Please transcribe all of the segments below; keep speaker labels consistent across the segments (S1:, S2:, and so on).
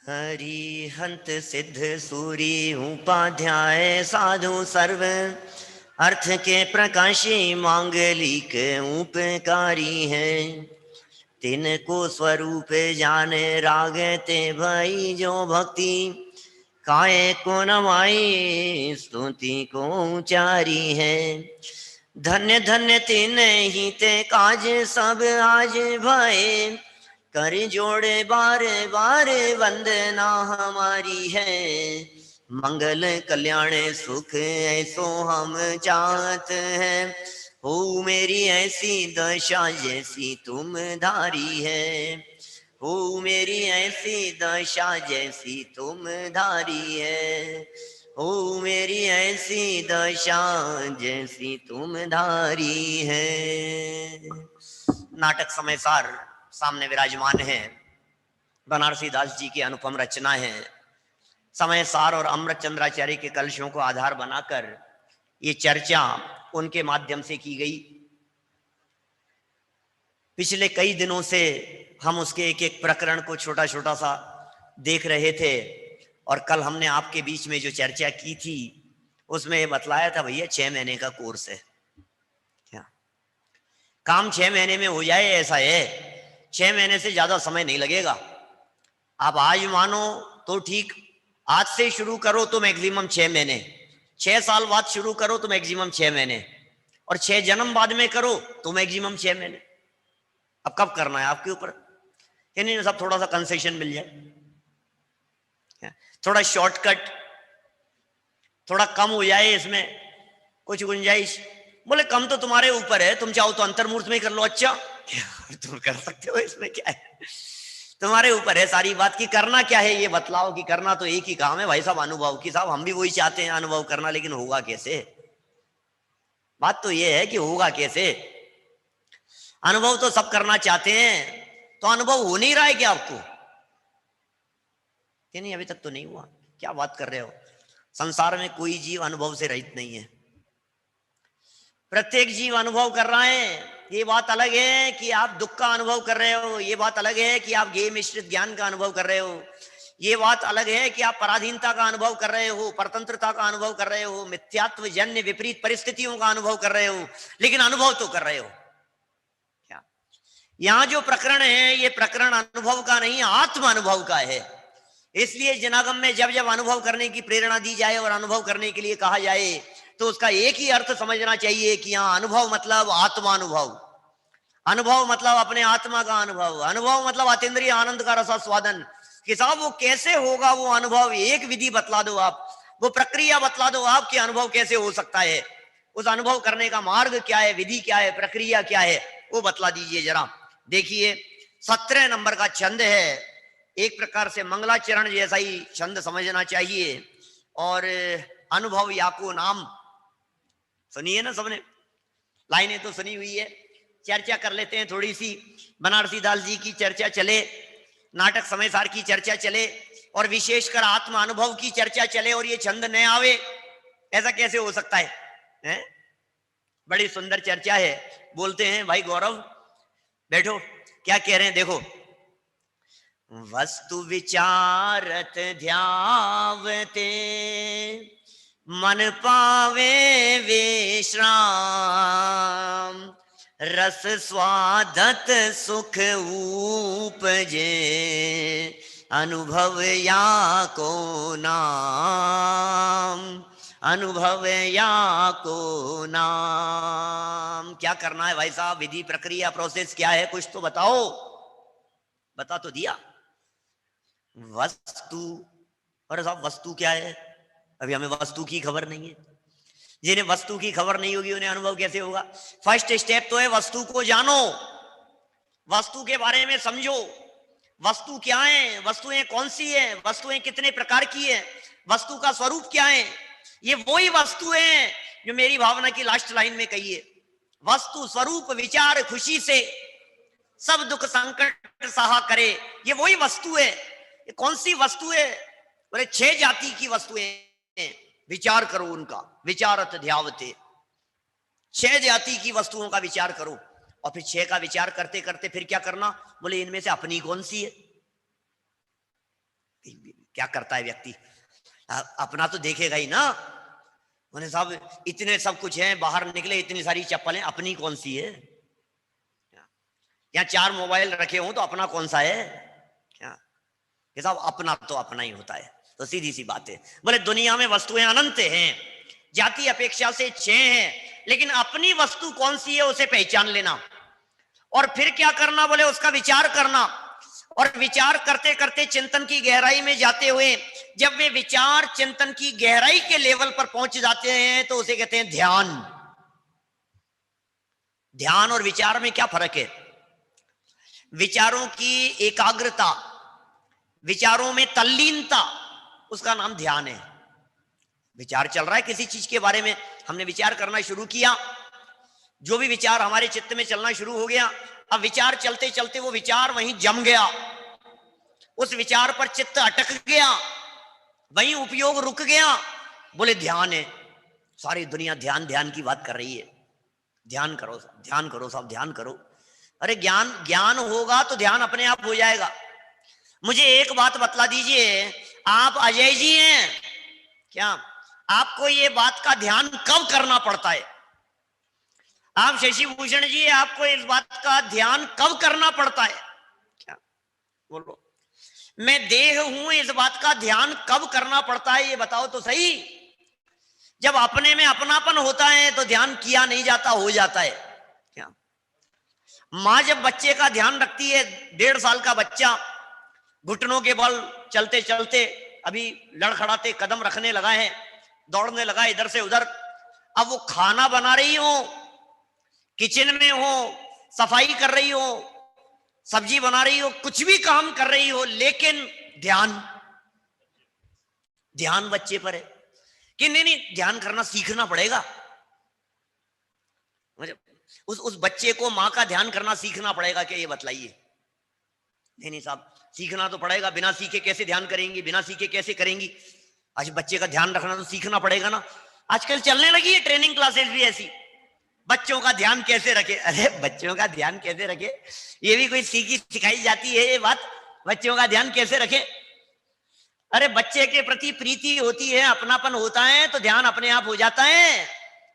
S1: हरि हंत सिद्ध सूरी उपाध्याय साधु सर्व अर्थ के प्रकाशी मांगलिक उपकारी है। तिनको स्वरूप जाने रागते भई जो भक्ति काय को नमाई स्तुति को उचारी है। धन्य धन्य तिन ही ते काज सब आज भये कर जोड़े बारे बारे वंदना हमारी है। मंगल कल्याण सुख ऐसो हम चाहत हैं हो मेरी ऐसी दशा जैसी तुम धारी है। हो मेरी ऐसी दशा जैसी तुम धारी है। हो मेरी ऐसी दशा जैसी तुम धारी है। नाटक समय सार सामने विराजमान है। बनारसी दास जी की अनुपम रचना है। समय सार और अमृत चंद्राचार्य के कलशों को आधार बनाकर ये चर्चा उनके माध्यम से की गई। पिछले कई दिनों से हम उसके एक एक प्रकरण को छोटा छोटा सा देख रहे थे और कल हमने आपके बीच में जो चर्चा की थी उसमें ये बतलाया था भैया 6 महीने का कोर्स है। क्या काम 6 महीने में हो जाए ऐसा है? 6 महीने से ज्यादा समय नहीं लगेगा। आप आज मानो तो ठीक, आज से शुरू करो तो मैक्सिमम 6 महीने, 6 साल बाद शुरू करो तो मैक्सिमम 6 महीने, और 6 जन्म बाद में करो तो मैक्सिमम 6 महीने। अब कब करना है आपके ऊपर। नहीं सब थोड़ा सा कंसेशन मिल जाए, थोड़ा शॉर्टकट, थोड़ा कम हो जाए, इसमें कुछ गुंजाइश। बोले कम तो तुम्हारे ऊपर है, तुम चाहो तो अंतर्मूर्त में कर लो। अच्छा तुम कर सकते हो, इसमें क्या है, तुम्हारे ऊपर है सारी बात की करना क्या है ये बतलाओ। कि करना तो एक ही काम है भाई साहब, अनुभव की। साहब हम भी वही चाहते हैं अनुभव करना, लेकिन होगा कैसे। बात तो ये है कि होगा कैसे। अनुभव तो सब करना चाहते हैं, तो अनुभव हो नहीं रहा है क्या आपको? कि नहीं अभी तक तो नहीं हुआ। क्या बात कर रहे हो। संसार में कोई जीव अनुभव से रहित नहीं है, प्रत्येक जीव अनुभव कर रहा है। ये बात अलग है कि आप दुख का अनुभव कर रहे हो, ये बात अलग है कि आप ज्ञेय मिश्रित ज्ञान का अनुभव कर रहे हो, ये बात अलग है कि आप पराधीनता का अनुभव कर रहे हो, परतंत्रता का अनुभव कर रहे हो, मिथ्यात्व जन्य विपरीत परिस्थितियों का अनुभव कर रहे हो, लेकिन अनुभव तो कर रहे हो। क्या यहां जो प्रकरण है ये प्रकरण अनुभव का नहीं, आत्म अनुभव का है। इसलिए जनागम में जब जब अनुभव करने की प्रेरणा दी जाए और अनुभव करने के लिए कहा जाए तो उसका एक ही अर्थ समझना चाहिए कि यहां अनुभव मतलब आत्मानुभव, अनुभव मतलब अपने आत्मा का अनुभव, अनुभव मतलब अतीन्द्रिय आनंद का रसास्वादन। कि साहब वो कैसे होगा वो अनुभव, एक विधि बतला दो आप, वो प्रक्रिया बतला दो आप कि अनुभव कैसे हो सकता है। उस अनुभव करने का मार्ग क्या है, विधि क्या है, प्रक्रिया क्या है, वो बतला दीजिए जरा। देखिए 17 नंबर का छंद है, एक प्रकार से मंगलाचरण जैसा ही छंद समझना चाहिए। और अनुभव या को नाम सुनिए ना सबने, लाइनें तो सुनी हुई है। चर्चा कर लेते हैं थोड़ी सी। बनारसी दास जी की चर्चा चले, नाटक समय सार की चर्चा चले, और विशेषकर आत्म अनुभव की चर्चा चले, और ये छंद न आवे, ऐसा कैसे हो सकता है? बड़ी सुंदर चर्चा है। बोलते हैं भाई गौरव बैठो, क्या कह रहे हैं देखो। वस्तु विचारत ध्यावते मन पावे विश्राम, रस स्वादत सुख उपजे अनुभव या को नाम, अनुभव या को नाम। क्या करना है भाई साहब, विधि प्रक्रिया प्रोसेस क्या है, कुछ तो बताओ। बता तो दिया वस्तु। अरे साहब वस्तु क्या है, अभी हमें वस्तु की खबर नहीं है। जिन्हें वस्तु की खबर नहीं होगी उन्हें अनुभव कैसे होगा। फर्स्ट स्टेप तो है वस्तु को जानो, वस्तु के बारे में समझो। वस्तु क्या है, वस्तुएं कौन सी है, वस्तुएं कितने प्रकार की है, वस्तु का स्वरूप क्या है। ये वही वस्तु है जो मेरी भावना की लास्ट लाइन में कही है। वस्तु स्वरूप विचार खुशी से सब दुख संकट सहा करे, ये वही वस्तु है। ये कौन सी वस्तु है? बोले 6 जाति की वस्तुएं हैं, विचार करो उनका। विचारत ध्यावते, 6 जाति की वस्तुओं का विचार करो। और फिर 6 का विचार करते करते फिर क्या करना, बोले इनमें से अपनी कौन सी है। क्या करता है व्यक्ति, अपना तो देखेगा ही ना। उन्हें साहब इतने सब कुछ है, बाहर निकले इतनी सारी चप्पलें, अपनी कौन सी है? यहाँ 4 मोबाइल रखे हों तो अपना कौन सा है? क्या ये साहब, अपना तो अपना ही होता है। तो सीधी सी बात है। बोले दुनिया में वस्तुएं अनंत हैं, जाति अपेक्षा से 6 हैं, लेकिन अपनी वस्तु कौन सी है उसे पहचान लेना और फिर क्या करना, बोले उसका विचार करना। और विचार करते करते चिंतन की गहराई में जाते हुए जब वे विचार चिंतन की गहराई के लेवल पर पहुंच जाते हैं तो उसे कहते हैं ध्यान। ध्यान और विचार में क्या फर्क है? विचारों की एकाग्रता, विचारों में तल्लीनता, उसका नाम ध्यान है। विचार चल रहा है किसी चीज के बारे में, हमने विचार करना शुरू किया, जो भी विचार हमारे चित्त में चलना शुरू हो गया, अब विचार चलते चलते वो विचार वहीं जम गया, उस विचार पर चित्त अटक गया, वहीं उपयोग रुक गया, बोले ध्यान है। सारी दुनिया ध्यान ध्यान की बात कर रही है, ध्यान करो ध्यान करो साहब ध्यान करो। अरे ज्ञान ज्ञान होगा तो ध्यान अपने आप हो जाएगा। मुझे एक बात बतला दीजिए, आप अजय जी हैं क्या? आपको ये बात का ध्यान कब करना पड़ता है? आप शशि भूषण जी, आपको इस बात का ध्यान कब करना पड़ता है? क्या बोलो, मैं देह हूं, इस बात का ध्यान कब करना पड़ता है ये बताओ तो सही। जब अपने में अपनापन होता है तो ध्यान किया नहीं जाता, हो जाता है। क्या माँ जब बच्चे का ध्यान रखती है, 1.5 साल का बच्चा घुटनों के बल चलते चलते अभी लड़खड़ाते कदम रखने लगा है, दौड़ने लगा इधर से उधर, अब वो खाना बना रही हो, किचन में हो, सफाई कर रही हो, सब्जी बना रही हो, कुछ भी काम कर रही हो, लेकिन ध्यान ध्यान बच्चे पर है कि नहीं नहीं ध्यान करना सीखना पड़ेगा। उस बच्चे को माँ का ध्यान करना सीखना पड़ेगा क्या, ये बतलाइए। नहीं साहब, सीखना तो पड़ेगा, बिना सीखे कैसे ध्यान करेंगी, बिना सीखे कैसे करेंगी? आज बच्चे का ध्यान रखना तो सीखना पड़ेगा ना। आजकल चलने लगी है ट्रेनिंग क्लासेस भी ऐसी, बच्चों का ध्यान कैसे रखे। अरे बच्चों का ध्यान कैसे रखे, ये भी कोई सीखी सिखाई जाती है ये बात? बच्चों का ध्यान कैसे रखे? अरे बच्चे के प्रति प्रीति होती है, अपनापन होता है तो ध्यान अपने आप हो जाता है,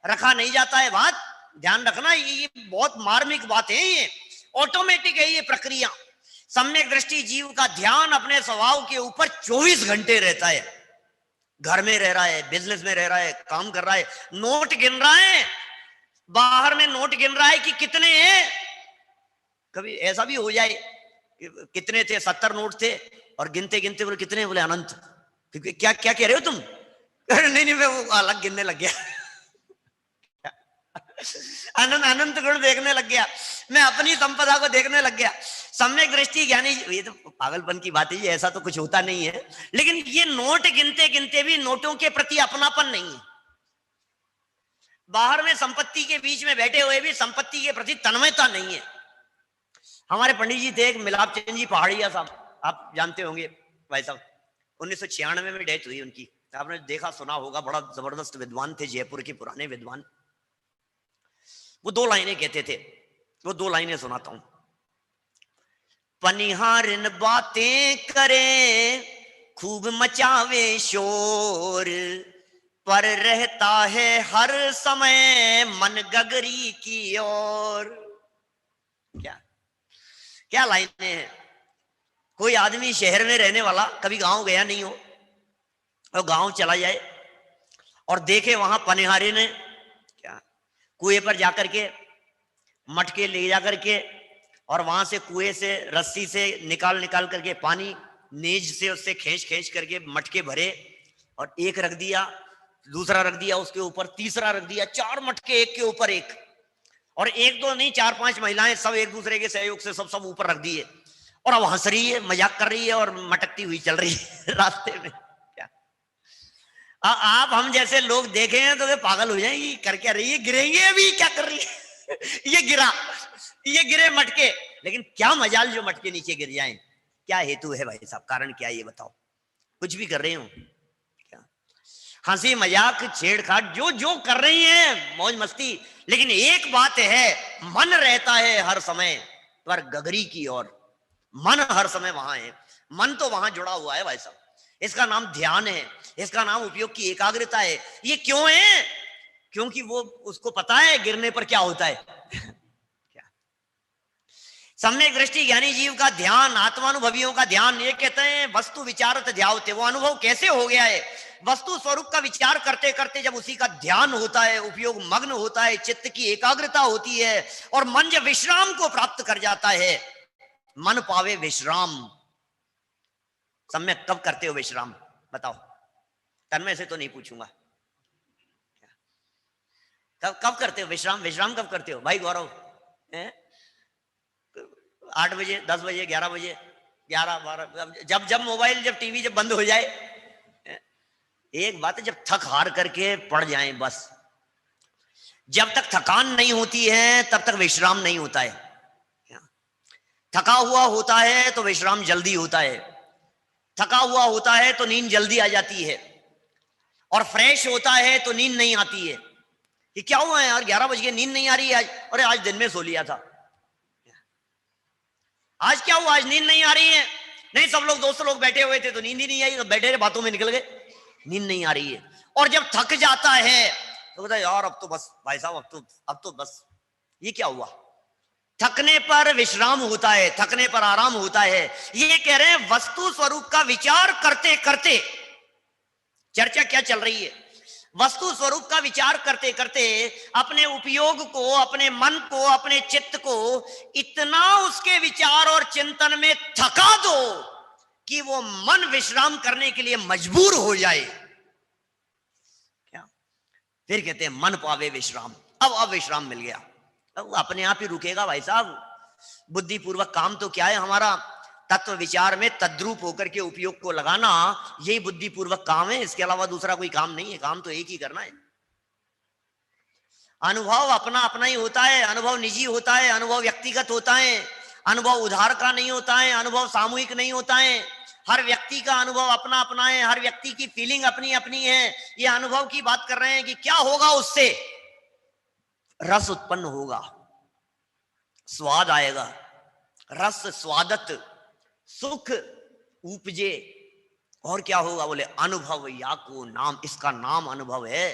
S1: रखा नहीं जाता है। बात ध्यान रखना ये बहुत मार्मिक बात है, ये ऑटोमेटिक है ये प्रक्रिया। सम्यक दृष्टि जीव का ध्यान अपने स्वभाव के ऊपर 24 घंटे रहता है। घर में रह रहा है, बिजनेस में रह रहा है, काम कर रहा है, नोट गिन रहा है, बाहर में नोट गिन रहा है कि कितने हैं। कभी ऐसा भी हो जाए, कितने थे, 70 नोट थे और गिनते गिनते बोले कितने, बोले अनंत। क्या क्या कह रहे हो तुम? नहीं मैं वो अलग गिनने लग गया अनंत अनंत गुण देखने लग गया, मैं अपनी संपदा को देखने लग गया। सम्यक दृष्टि ज्ञानी, ये तो पागलपन की बात है, ये ऐसा तो कुछ होता नहीं है, लेकिन ये नोट गिनते गिनते भी नोटों के प्रति अपनापन नहीं है। बाहर में संपत्ति के बीच में बैठे हुए भी संपत्ति के प्रति तन्मयता नहीं है। हमारे पंडित जी थे एक, मिलाप चंद जी पहाड़िया साहब, आप जानते होंगे भाई साहब, 1996 में डेथ हुई उनकी, आपने देखा सुना होगा, बड़ा जबरदस्त विद्वान थे, जयपुर के पुराने विद्वान। वो 2 लाइनें कहते थे, वो 2 लाइनें सुनाता हूं। पनिहारिन बातें करे, खूब मचावे शोर, पर रहता है हर समय मन गगरी की ओर। क्या क्या लाइनें हैं। कोई आदमी शहर में रहने वाला कभी गांव गया नहीं हो, और गांव चला जाए और देखे वहां पनिहारी ने क्या कुएं पर जाकर के मटके ले जाकर के, और वहां से कुएं से रस्सी से निकाल करके पानी नेज से उससे खींच करके मटके भरे, और एक रख दिया, दूसरा रख दिया उसके ऊपर, तीसरा रख दिया, 4 मटके एक के ऊपर एक, और 1-2 नहीं 4-5 महिलाएं सब एक दूसरे के सहयोग से सब ऊपर रख दिए, और अब हंस रही है, मजाक कर रही है और मटकती हुई चल रही है रास्ते में। क्या आप हम जैसे लोग देखे हैं तो वे पागल हो जाएंगे, कर क्या रही है, गिरेंगे अभी, क्या कर रही है ये गिरे मटके, लेकिन क्या मजाल जो मटके नीचे गिर जाएं। क्या हेतु है भाई साहब, कारण क्या है ये बताओ? कुछ भी कर रहे हो क्या, हंसी मजाक छेड़छाड़ जो जो कर रही हैं, मौज मस्ती, लेकिन एक बात है, मन रहता है हर समय पर गगरी की ओर। मन हर समय वहां है, मन तो वहां जुड़ा हुआ है भाई साहब। इसका नाम ध्यान है, इसका नाम उपयोग की एकाग्रता है। ये क्यों है? क्योंकि वो उसको पता है गिरने पर क्या होता है। क्या सम्यक दृष्टि ज्ञानी जीव का ध्यान, आत्मानुभवियों का ध्यान, ये कहते हैं वस्तु विचारत ध्यावते। वो अनुभव कैसे हो गया है? वस्तु स्वरूप का विचार करते करते जब उसी का ध्यान होता है, उपयोग मग्न होता है, चित्त की एकाग्रता होती है और मन जब विश्राम को प्राप्त कर जाता है, मन पावे विश्राम। सम्यक कब करते हो विश्राम? बताओ। तन्मय से तो नहीं पूछूंगा, कब कब करते हो विश्राम? विश्राम कब करते हो भाई गौरव? 8 बजे, 10 बजे, 11 बजे, 11, 12, जब जब मोबाइल, जब टीवी जब बंद हो जाए। एक बात है, जब थक हार करके पड़ जाएं बस। जब तक थकान नहीं होती है तब तक विश्राम नहीं होता है। थका हुआ होता है तो विश्राम जल्दी होता है, थका हुआ होता है तो नींद जल्दी आ जाती है, और फ्रेश होता है तो नींद नहीं आती है। कि क्या हुआ है यार, 11 बज गए, नींद नहीं आ रही है आज? अरे आज दिन में सो लिया था। आज क्या हुआ, आज नींद नहीं आ रही है? नहीं, सब लोग दोस्त लोग बैठे हुए थे तो नींद ही नहीं आई, तो बैठे रहे, बातों में निकल गए, नींद नहीं आ रही है। और जब थक जाता है तो बोलता है यार अब तो बस भाई साहब, अब तो बस। ये क्या हुआ? थकने पर विश्राम होता है, थकने पर आराम होता है। ये कह रहे हैं वस्तु स्वरूप का विचार करते करते, चर्चा क्या चल रही है? वस्तु स्वरूप का विचार करते करते अपने उपयोग को, अपने मन को, अपने चित्त को इतना उसके विचार और चिंतन में थका दो कि वो मन विश्राम करने के लिए मजबूर हो जाए। क्या? फिर कहते हैं मन पावे विश्राम। अब विश्राम मिल गया, अब अपने आप ही रुकेगा भाई साहब। बुद्धिपूर्वक काम तो क्या है हमारा? तत्व विचार में तद्रूप होकर के उपयोग को लगाना, यही बुद्धिपूर्वक काम है। इसके अलावा दूसरा कोई काम नहीं है। काम तो एक ही करना है। अनुभव अपना अपना ही होता है, अनुभव निजी होता है, अनुभव व्यक्तिगत होता है, अनुभव उधार का नहीं होता है, अनुभव सामूहिक नहीं होता है। हर व्यक्ति का अनुभव अपना अपना है, हर व्यक्ति की फीलिंग अपनी अपनी है। ये अनुभव की बात कर रहे हैं कि क्या होगा उससे? रस उत्पन्न होगा, स्वाद आएगा, रस स्वादत, सुख उपजे। और क्या होगा? बोले अनुभव या को नाम, इसका नाम अनुभव है।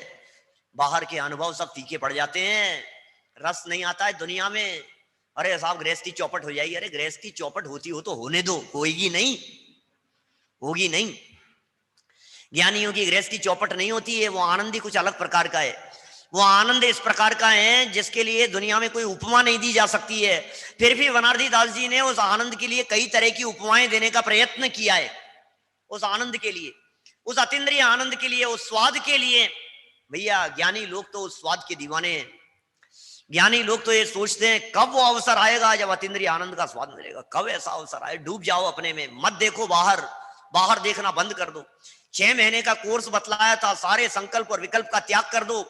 S1: बाहर के अनुभव सब फीके पड़ जाते हैं, रस नहीं आता है दुनिया में। अरे साहब गृहस्थी चौपट हो जाएगी। अरे गृहस्थी चौपट होती हो तो होने दो, होगी नहीं, होगी नहीं। ज्ञानियों की गृहस्थी चौपट नहीं होती है, वो आनंद ही कुछ अलग प्रकार का है। वो आनंद इस प्रकार का है जिसके लिए दुनिया में कोई उपमा नहीं दी जा सकती है। फिर भी वनार्दी दास जी ने उस आनंद के लिए कई तरह की उपमाएं देने का प्रयत्न किया है। उस आनंद के लिए, उस अतीन्द्रिय आनंद के लिए, उस स्वाद के लिए। भैया ज्ञानी लोग तो उस स्वाद के दीवाने हैं। ज्ञानी लोग तो ये सोचते हैं कब वो अवसर आएगा जब अतीन्द्रिय आनंद का स्वाद मिलेगा, कब ऐसा अवसर आए। डूब जाओ अपने में, मत देखो बाहर, बाहर देखना बंद कर दो। 6 महीने का कोर्स बतलाया था, सारे संकल्प और विकल्प का त्याग कर दो,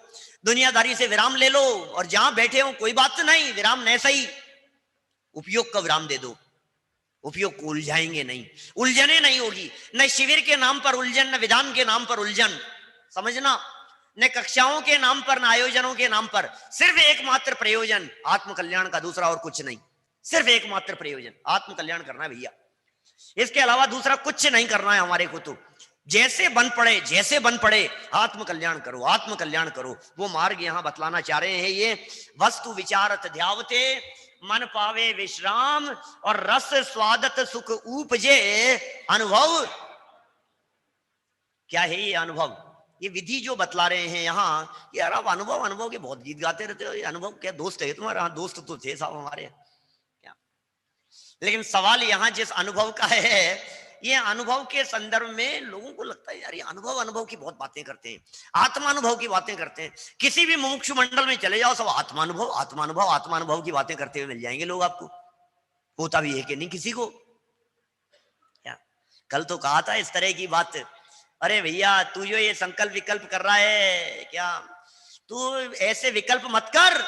S1: दुनियादारी से विराम ले लो, और जहां बैठे हो कोई बात नहीं, विराम नहीं सही, उपयोग का विराम दे दो। उपयोग को उलझाएंगे नहीं, उलझने नहीं होगी। न शिविर के नाम पर उलझन, न विधान के नाम पर उलझन, समझना, न कक्षाओं के नाम पर, न आयोजनों के नाम पर। सिर्फ एकमात्र प्रयोजन आत्म कल्याण का, दूसरा और कुछ नहीं। सिर्फ एकमात्र प्रयोजन आत्म कल्याण करना है भैया, इसके अलावा दूसरा कुछ नहीं करना है हमारे को। तो जैसे बन पड़े, जैसे बन पड़े, आत्म कल्याण करो, आत्म कल्याण करो। वो मार्ग यहां बतलाना चाह रहे हैं। ये वस्तु विचारत ध्यावते, मन पावे विश्राम, और रस स्वादत सुख उपजे अनुभव। क्या है ये अनुभव? ये विधि जो बतला रहे हैं यहाँ, ये अरब अनुभव, अनुभव के बहुत गीत गाते रहते हो। ये अनुभव क्या दोस्त है तुम्हारा? हाँ दोस्त तो थे साहब हमारे क्या। लेकिन सवाल यहाँ जिस अनुभव का है, ये अनुभव के संदर्भ में लोगों को लगता है यार ये अनुभव, अनुभव की बहुत बातें करते हैं, आत्मानुभव की बातें करते हैं। किसी भी मुमुक्षु मंडल में चले जाओ, सब आत्मानुभव आत्मानुभव आत्मानुभव की बातें करते हुए मिल जाएंगे लोग आपको। होता भी है कि नहीं किसी को? क्या कल तो कहा था इस तरह की बात, अरे भैया तू जो ये संकल्प विकल्प कर रहा है, क्या तू ऐसे विकल्प मत कर।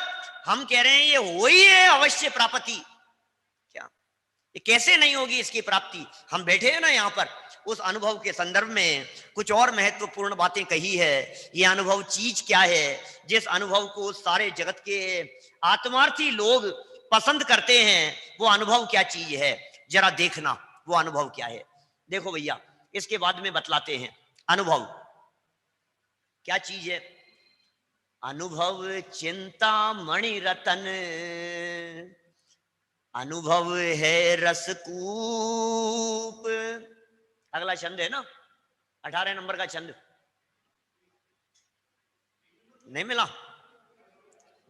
S1: हम कह रहे हैं ये हो ही है अवश्य प्राप्ति। ये कैसे नहीं होगी इसकी प्राप्ति? हम बैठे हैं ना यहाँ पर, उस अनुभव के संदर्भ में कुछ और महत्वपूर्ण बातें कही है। ये अनुभव चीज क्या है जिस अनुभव को सारे जगत के आत्मार्थी लोग पसंद करते हैं? वो अनुभव क्या चीज है? जरा देखना वो अनुभव क्या है। देखो भैया, इसके बाद में बतलाते हैं अनुभव क्या चीज है। अनुभव चिंतामणि रतन, अनुभव है रसकूप। अगला छंद है ना, 18 नंबर का छंद, नहीं मिला?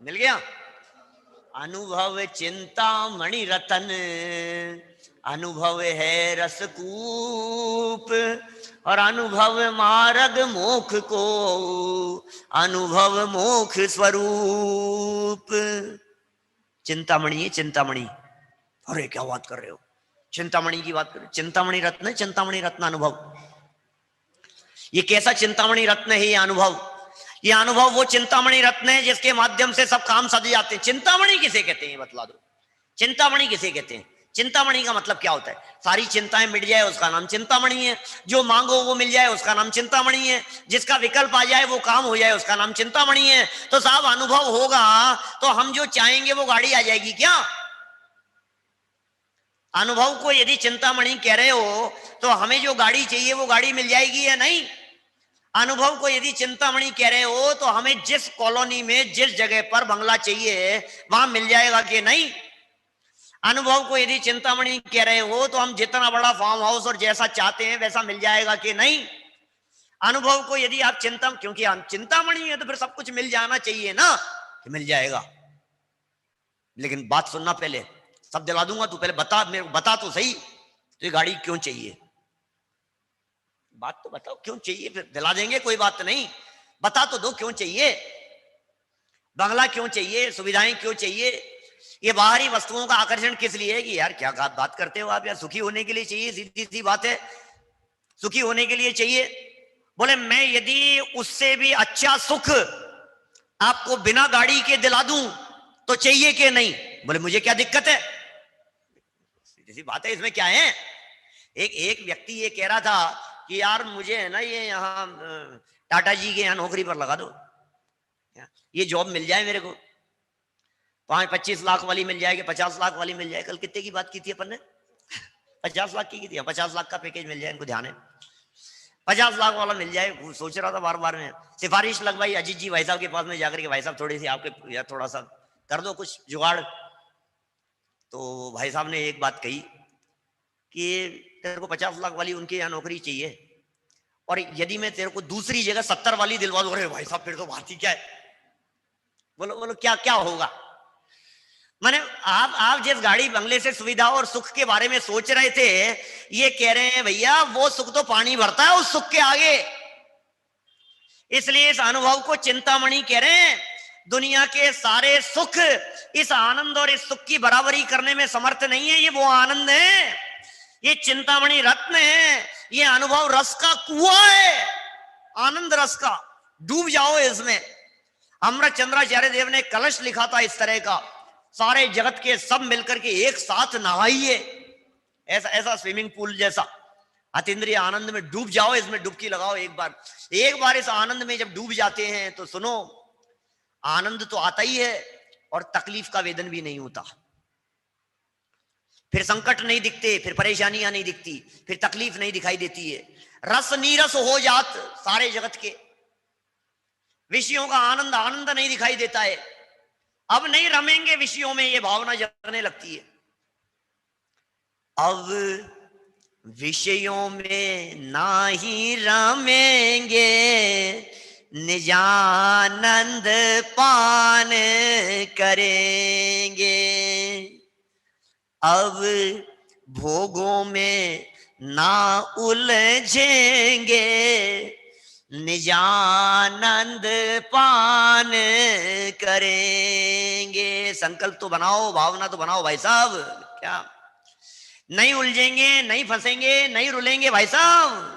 S1: मिल गया। अनुभव चिंतामणि रतन, अनुभव है रसकूप, और अनुभव मार्ग मोख को, अनुभव मोख स्वरूप। चिंतामणि है, चिंतामणि। अरे क्या बात कर रहे हो, चिंतामणि की बात कर रहे हो? चिंतामणि रत्न, चिंतामणि रत्न अनुभव। ये कैसा चिंतामणि रत्न है ये अनुभव? ये अनुभव वो चिंतामणि रत्न है जिसके माध्यम से सब काम सज जाते हैं। चिंतामणि किसे कहते हैं बतला दो, चिंतामणि किसे कहते हैं? चिंतामणि का मतलब क्या होता है? सारी चिंताएं मिट जाए उसका नाम चिंतामणि है, जो मांगो वो मिल जाए उसका नाम चिंतामणि है, जिसका विकल्प आ जाए वो काम हो जाए उसका नाम चिंतामणि है। तो साहब अनुभव होगा तो हम जो चाहेंगे वो गाड़ी आ जाएगी क्या? अनुभव को यदि चिंतामणि कह रहे हो तो हमें जो गाड़ी चाहिए वो गाड़ी मिल जाएगी या नहीं? अनुभव को यदि चिंतामणि कह रहे हो तो हमें जिस कॉलोनी में जिस जगह पर बंगला चाहिए वहां मिल जाएगा कि नहीं? अनुभव को यदि चिंतामणि कह रहे हो तो हम जितना बड़ा फार्म हाउस और जैसा चाहते हैं वैसा मिल जाएगा कि नहीं? अनुभव को यदि आप क्योंकि हम चिंतामणि है तो फिर सब कुछ मिल जाना चाहिए ना कि मिल जाएगा। लेकिन बात सुनना, पहले सब दिला दूंगा, तू पहले बता, मेरे को बता तो सही, तो ये गाड़ी क्यों चाहिए? बात तो बताओ क्यों चाहिए, फिर दिला देंगे, कोई बात नहीं। बता तो दो क्यों चाहिए, बंगला क्यों चाहिए, सुविधाएं क्यों चाहिए, ये बाहरी वस्तुओं का आकर्षण किस लिए है? कि यार क्या बात करते हो आप यार, सुखी होने के लिए चाहिए, सीधी सी बात है, सुखी होने के लिए चाहिए। बोले मैं यदि उससे भी अच्छा सुख आपको बिना गाड़ी के दिला दूं तो चाहिए कि नहीं? बोले मुझे क्या दिक्कत है, सीधी सी बात है, इसमें क्या है? एक व्यक्ति ये कह रहा था कि यार मुझे है ना ये यहाँ टाटा जी के यहाँ नौकरी पर लगा दो, ये जॉब मिल जाए मेरे को, 25 लाख वाली मिल जाएगी, 50 लाख वाली मिल जाए। कल कितने की बात की थी अपन ने? 50 लाख की थी। 50 लाख का पैकेज मिल जाए, इनको ध्यान है, 50 लाख वाला मिल जाए। सोच रहा था बार बार में, सिफारिश लगवाई अजीत जी भाई साहब के पास में जाकर के, भाई साहब थोड़ी सी आपके या थोड़ा सा कर दो कुछ जुगाड़। तो भाई साहब ने एक बात कही कि तेरे को 50 लाख वाली उनके यहाँ नौकरी चाहिए, और यदि मैं तेरे को दूसरी जगह 70 वाली दिलवा दूं, अरे भाई साहब फिर तो बात ही क्या है। बोलो बोलो क्या क्या होगा? माने आप जिस गाड़ी बंगले से सुविधा और सुख के बारे में सोच रहे थे, ये कह रहे हैं भैया वो सुख तो पानी भरता है उस सुख के आगे। इसलिए इस अनुभव को चिंतामणि कह रहे हैं। दुनिया के सारे सुख इस आनंद और इस सुख की बराबरी करने में समर्थ नहीं है। ये वो आनंद है, ये चिंतामणि रत्न है, ये अनुभव रस का कुआं है, आनंद रस का। डूब जाओ इसमें। अमृत चंद्राचार्य देव ने कलश लिखा था इस तरह का, सारे जगत के सब मिलकर के एक साथ नहाइए, ऐसा ऐसा स्विमिंग पूल जैसा अतीन्द्रिय आनंद में डूब जाओ, इसमें डुबकी लगाओ एक बार इस आनंद में जब डूब जाते हैं तो सुनो, आनंद तो आता ही है और तकलीफ का वेदन भी नहीं होता। फिर संकट नहीं दिखते, फिर परेशानियां नहीं दिखती, फिर तकलीफ नहीं दिखाई देती है। रस नीरस हो जात सारे जगत के, विषयों का आनंद आनंद नहीं दिखाई देता है। अब नहीं रमेंगे विषयों में, ये भावना जगने लगती है। अब विषयों में ना ही रमेंगे, निजानंद पान करेंगे। अब भोगों में ना उलझेंगे, निजानंद पान करेंगे। संकल्प तो बनाओ, भावना तो बनाओ भाई साहब। क्या नहीं उलझेंगे, नहीं फंसेंगे, नहीं रुलेंगे भाई साहब।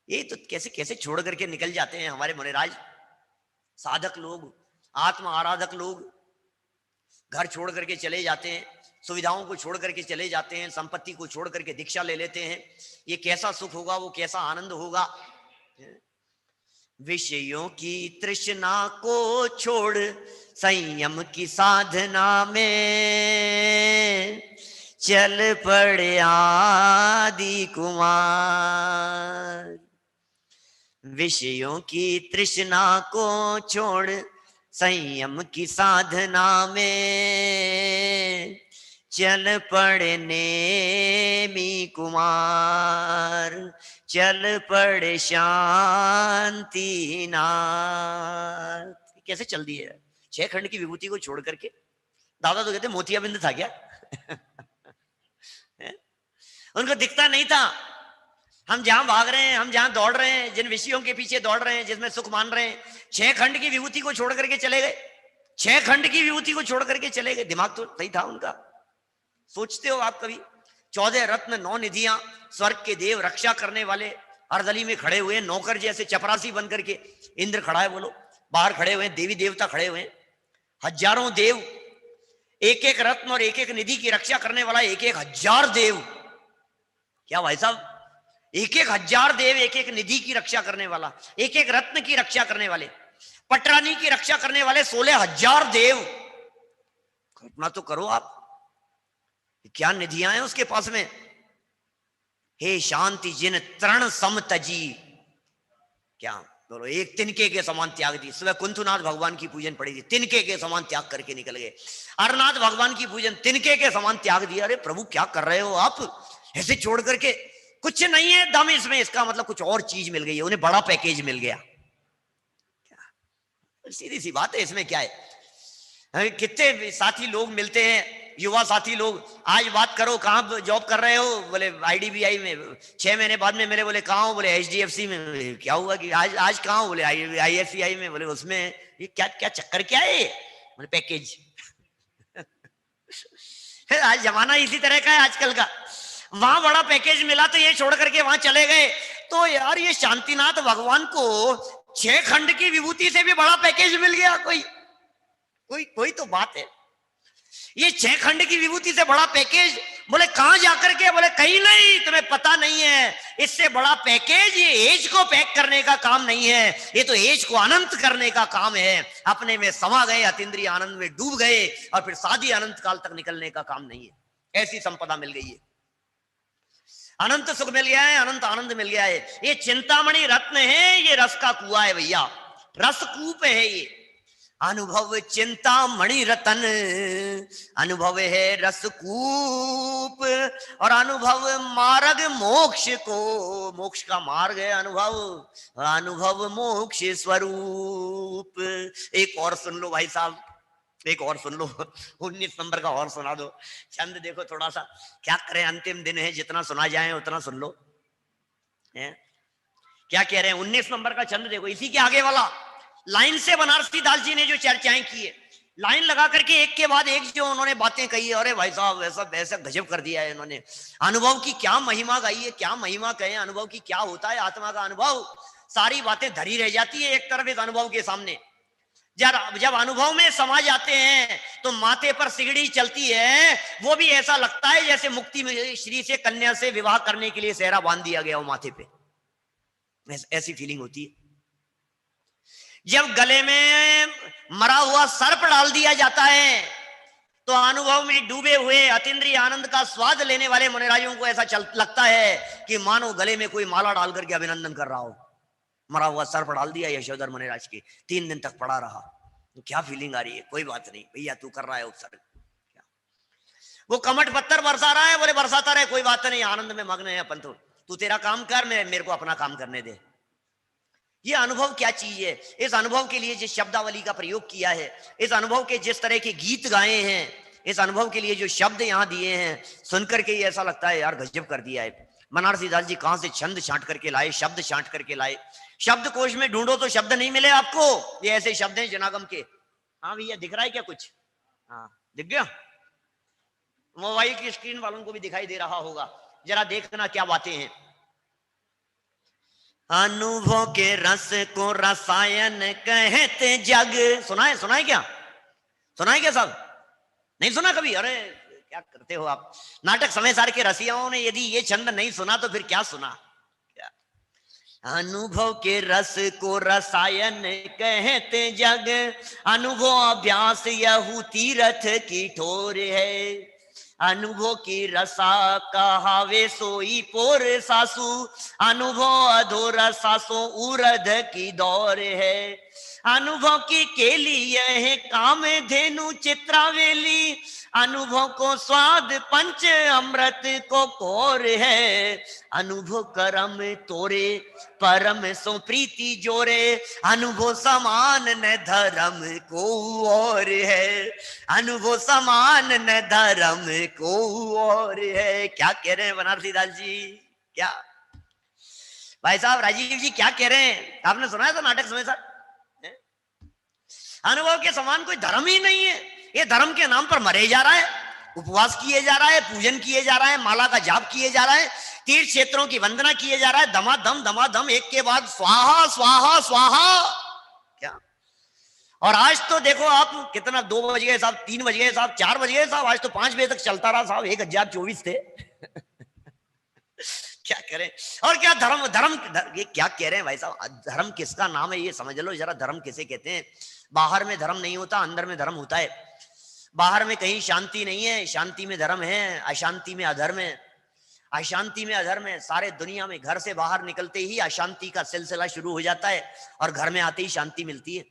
S1: ये तो कैसे कैसे छोड़ करके निकल जाते हैं हमारे मुनिराज, साधक लोग, आत्म आराधक लोग। घर छोड़ करके चले जाते हैं, सुविधाओं को छोड़ करके चले जाते हैं, संपत्ति को छोड़ करके दीक्षा ले लेते हैं। ये कैसा सुख होगा, वो कैसा आनंद होगा। विषयों की तृष्णा को छोड़ संयम की साधना में, चल पड़े आदि कुमार। विषयों की तृष्णा को छोड़ संयम की साधना में चल पड़े नेमी कुमार, चल पड़े शांति नाथ। कैसे चल दिए 6 खंड की विभूति को छोड़ करके। दादा तो कहते मोतियाबिंद था क्या? उनको दिखता नहीं था हम जहां भाग रहे हैं, हम जहां दौड़ रहे हैं, जिन विषयों के पीछे दौड़ रहे हैं, जिसमें सुख मान रहे हैं, 6 खंड की विभूति को छोड़ करके चले गए। 6 खंड की विभूति को छोड़ करके चले गए। दिमाग तो सही था उनका। सोचते हो आप कभी 14 रत्न 9 निधियां, स्वर्ग के देव, रक्षा करने वाले अर्दली में खड़े हुए, नौकर जैसे चपरासी बन करके। इंद्र खड़ा है, बोलो, बाहर खड़े हुए, देवी देवता खड़े हुए, हजारों देव, एक एक रत्न और एक एक निधि की रक्षा करने वाला 1,000 देव। क्या भाई साहब, 1,000 देव, एक एक निधि की रक्षा करने वाला, एक एक रत्न की रक्षा करने वाले, पटरानी की रक्षा करने वाले 16,000 देव। कल्पना तो करो आप, क्या निधियां हैं उसके पास में। हे शांति जिन तृण सम तजी, क्या बोलो, एक तिनके के समान त्याग दी। सुबह कुंथुनाथ भगवान की पूजन पड़ी थी, तिनके के समान त्याग करके निकल गए। अरनाथ भगवान की पूजन, तिनके के समान त्याग दिया। अरे प्रभु क्या कर रहे हो आप, ऐसे छोड़ करके। कुछ नहीं है दम इसमें, इसका मतलब कुछ और चीज मिल गई है, उन्हें बड़ा पैकेज मिल गया। सीधी सी बात है, इसमें क्या है। कितने साथी लोग मिलते हैं, युवा साथी लोग, आज बात करो कहाँ जॉब कर रहे हो, बोले आईडीबीआई में। 6 महीने बाद में मेरे, बोले कहाँ हो, बोले एचडीएफसी में। क्या हुआ कि आज कहाँ हो, बोले आईएफसीआई में। बोले उसमें ये क्या क्या चक्कर क्या है, बोले पैकेज। आज जमाना इसी तरह का है आजकल का। वहां बड़ा पैकेज मिला तो ये छोड़ करके वहां चले गए। तो यार ये शांतिनाथ भगवान को 6 खंड की विभूति से भी बड़ा पैकेज मिल गया। कोई तो बात है। ये 6 खंड की विभूति से बड़ा पैकेज, बोले कहां जाकर के, बोले कहीं नहीं, तुम्हें पता नहीं है। इससे बड़ा पैकेज ये एज को पैक करने का काम नहीं है, ये तो एज को अनंत करने का काम है। अपने में समा गए, अतीन्द्रिय आनंद में डूब गए, और फिर साधी अनंत काल तक निकलने का काम नहीं है। ऐसी संपदा मिल गई है, अनंत सुख मिल गया है, अनंत आनंद मिल गया है। ये चिंतामणि रत्न है, ये रस का कुआं है भैया, रसकूप है ये। अनुभव चिंतामणि रतन, अनुभव है रसकूप, और अनुभव मार्ग मोक्ष को, मोक्ष का मार्ग है अनुभव, अनुभव मोक्ष स्वरूप। एक और सुन लो भाई साहब, एक और सुन लो, 19 नंबर का और सुना दो। छंद देखो थोड़ा सा, क्या करें, अंतिम दिन है, जितना सुना जाए उतना सुन लो। क्या कह रहे हैं 19 नंबर का छंद देखो, इसी के आगे वाला। लाइन से बनारसी दास जी ने जो चर्चाएं की है, लाइन लगा करके एक के बाद एक जो उन्होंने बातें कही है, अरे भाई साहब ऐसा गजब कर दिया है इन्होंने। अनुभव की क्या महिमा गाई है, क्या महिमा कहे, अनुभव की क्या होता है, आत्मा का अनुभव। सारी बातें धरी रह जाती है एक तरफ इस अनुभव के सामने। जब अनुभव में समा जाते हैं तो माथे पर सिगड़ी चलती है, वो भी ऐसा लगता है जैसे मुक्ति में श्री से कन्या से विवाह करने के लिए सेहरा बांध दिया गया हो माथे पे, ऐसी फीलिंग होती है। जब गले में मरा हुआ सर्प डाल दिया जाता है तो अनुभव में डूबे हुए अतीन्द्रिय आनंद का स्वाद लेने वाले मुनिराजों को ऐसा लगता है कि मानो गले में कोई माला डाल करके अभिनंदन कर रहा हो। मरा हुआ सर्प डाल दिया यशोधर मुनिराज की, 3 दिन तक पड़ा रहा, तो क्या फीलिंग आ रही है। कोई बात नहीं भैया, तू कर रहा है उपसर्ग, वो कमट पत्थर बरसा रहा है, बोले बरसाता रहे, कोई बात नहीं, आनंद में मग्न है अपन तो, तू तेरा काम कर, मेरे को अपना काम करने दे। ये अनुभव क्या चीज है। इस अनुभव के लिए जिस शब्दावली का प्रयोग किया है, इस अनुभव के जिस तरह के गीत गाए हैं, इस अनुभव के लिए जो शब्द यहाँ दिए हैं, सुनकर के ऐसा लगता है यार गजब कर दिया है। बनारसी दास जी कहां से छंद छांट करके लाए, शब्द छांट करके लाए। शब्द कोश में ढूंढो तो शब्द नहीं मिले आपको, ये ऐसे शब्द हैं जनागम के। हाँ भैया दिख रहा है क्या कुछ, हाँ दिख गया, मोबाइल की स्क्रीन वालों को भी दिखाई दे रहा होगा, जरा देखना क्या बातें हैं। अनुभव के रस को रसायन कहते जग, सुनाए क्या, सुनाए क्या साहब, नहीं सुना कभी। अरे क्या करते हो आप, नाटक समय सार के रसियाओं ने यदि ये छंद नहीं सुना तो फिर क्या सुना। क्या अनुभव के रस को रसायन कहते जग, अनुभव अभ्यास यहू तीरथ की ठोर है। अनुभव की रसा कहावे सोई पोर सासू, अनुभव अधूरा सासों उरध की दौर है। अनुभव की केली यह काम धेनु चित्रावेली, अनुभव को स्वाद पंच अमृत को कोर है। अनुभव करम तोरे परम सो प्रीति जोरे, अनुभव समान न धर्म को और है। अनुभव समान न धर्म को और है। क्या कह रहे हैं बनारसी दास जी? क्या भाई साहब राजीव जी क्या कह रहे हैं? आपने सुना है तो नाटक समय साहब, अनुभव के समान कोई धर्म ही नहीं है। ये धर्म के नाम पर मरे जा रहा है, उपवास किए जा रहा है, पूजन किए जा रहा है, माला का जाप किए जा रहा है, तीर्थ क्षेत्रों की वंदना किए जा रहा है, दमादम एक के बाद स्वाहा स्वाहा स्वाहा। क्या? और आज तो देखो आप कितना 2 बज गए साहब, 3 बज गए साहब, 4 बज गए साहब, आज तो 5 बजे तक चलता रहा साहब, 1024 थे। क्या करें? और क्या धर्म धर्म ये क्या कह रहे हैं भाई साहब? धर्म किसका नाम है ये समझ लो जरा। धर्म किसे कहते हैं? बाहर में धर्म नहीं होता, अंदर में धर्म होता है। बाहर में कहीं शांति नहीं है, शांति में धर्म है, अशांति में अधर्म है। अशांति में अधर्म है। सारे दुनिया में घर से बाहर निकलते ही अशांति का सिलसिला शुरू हो जाता है और घर में आते ही शांति मिलती है।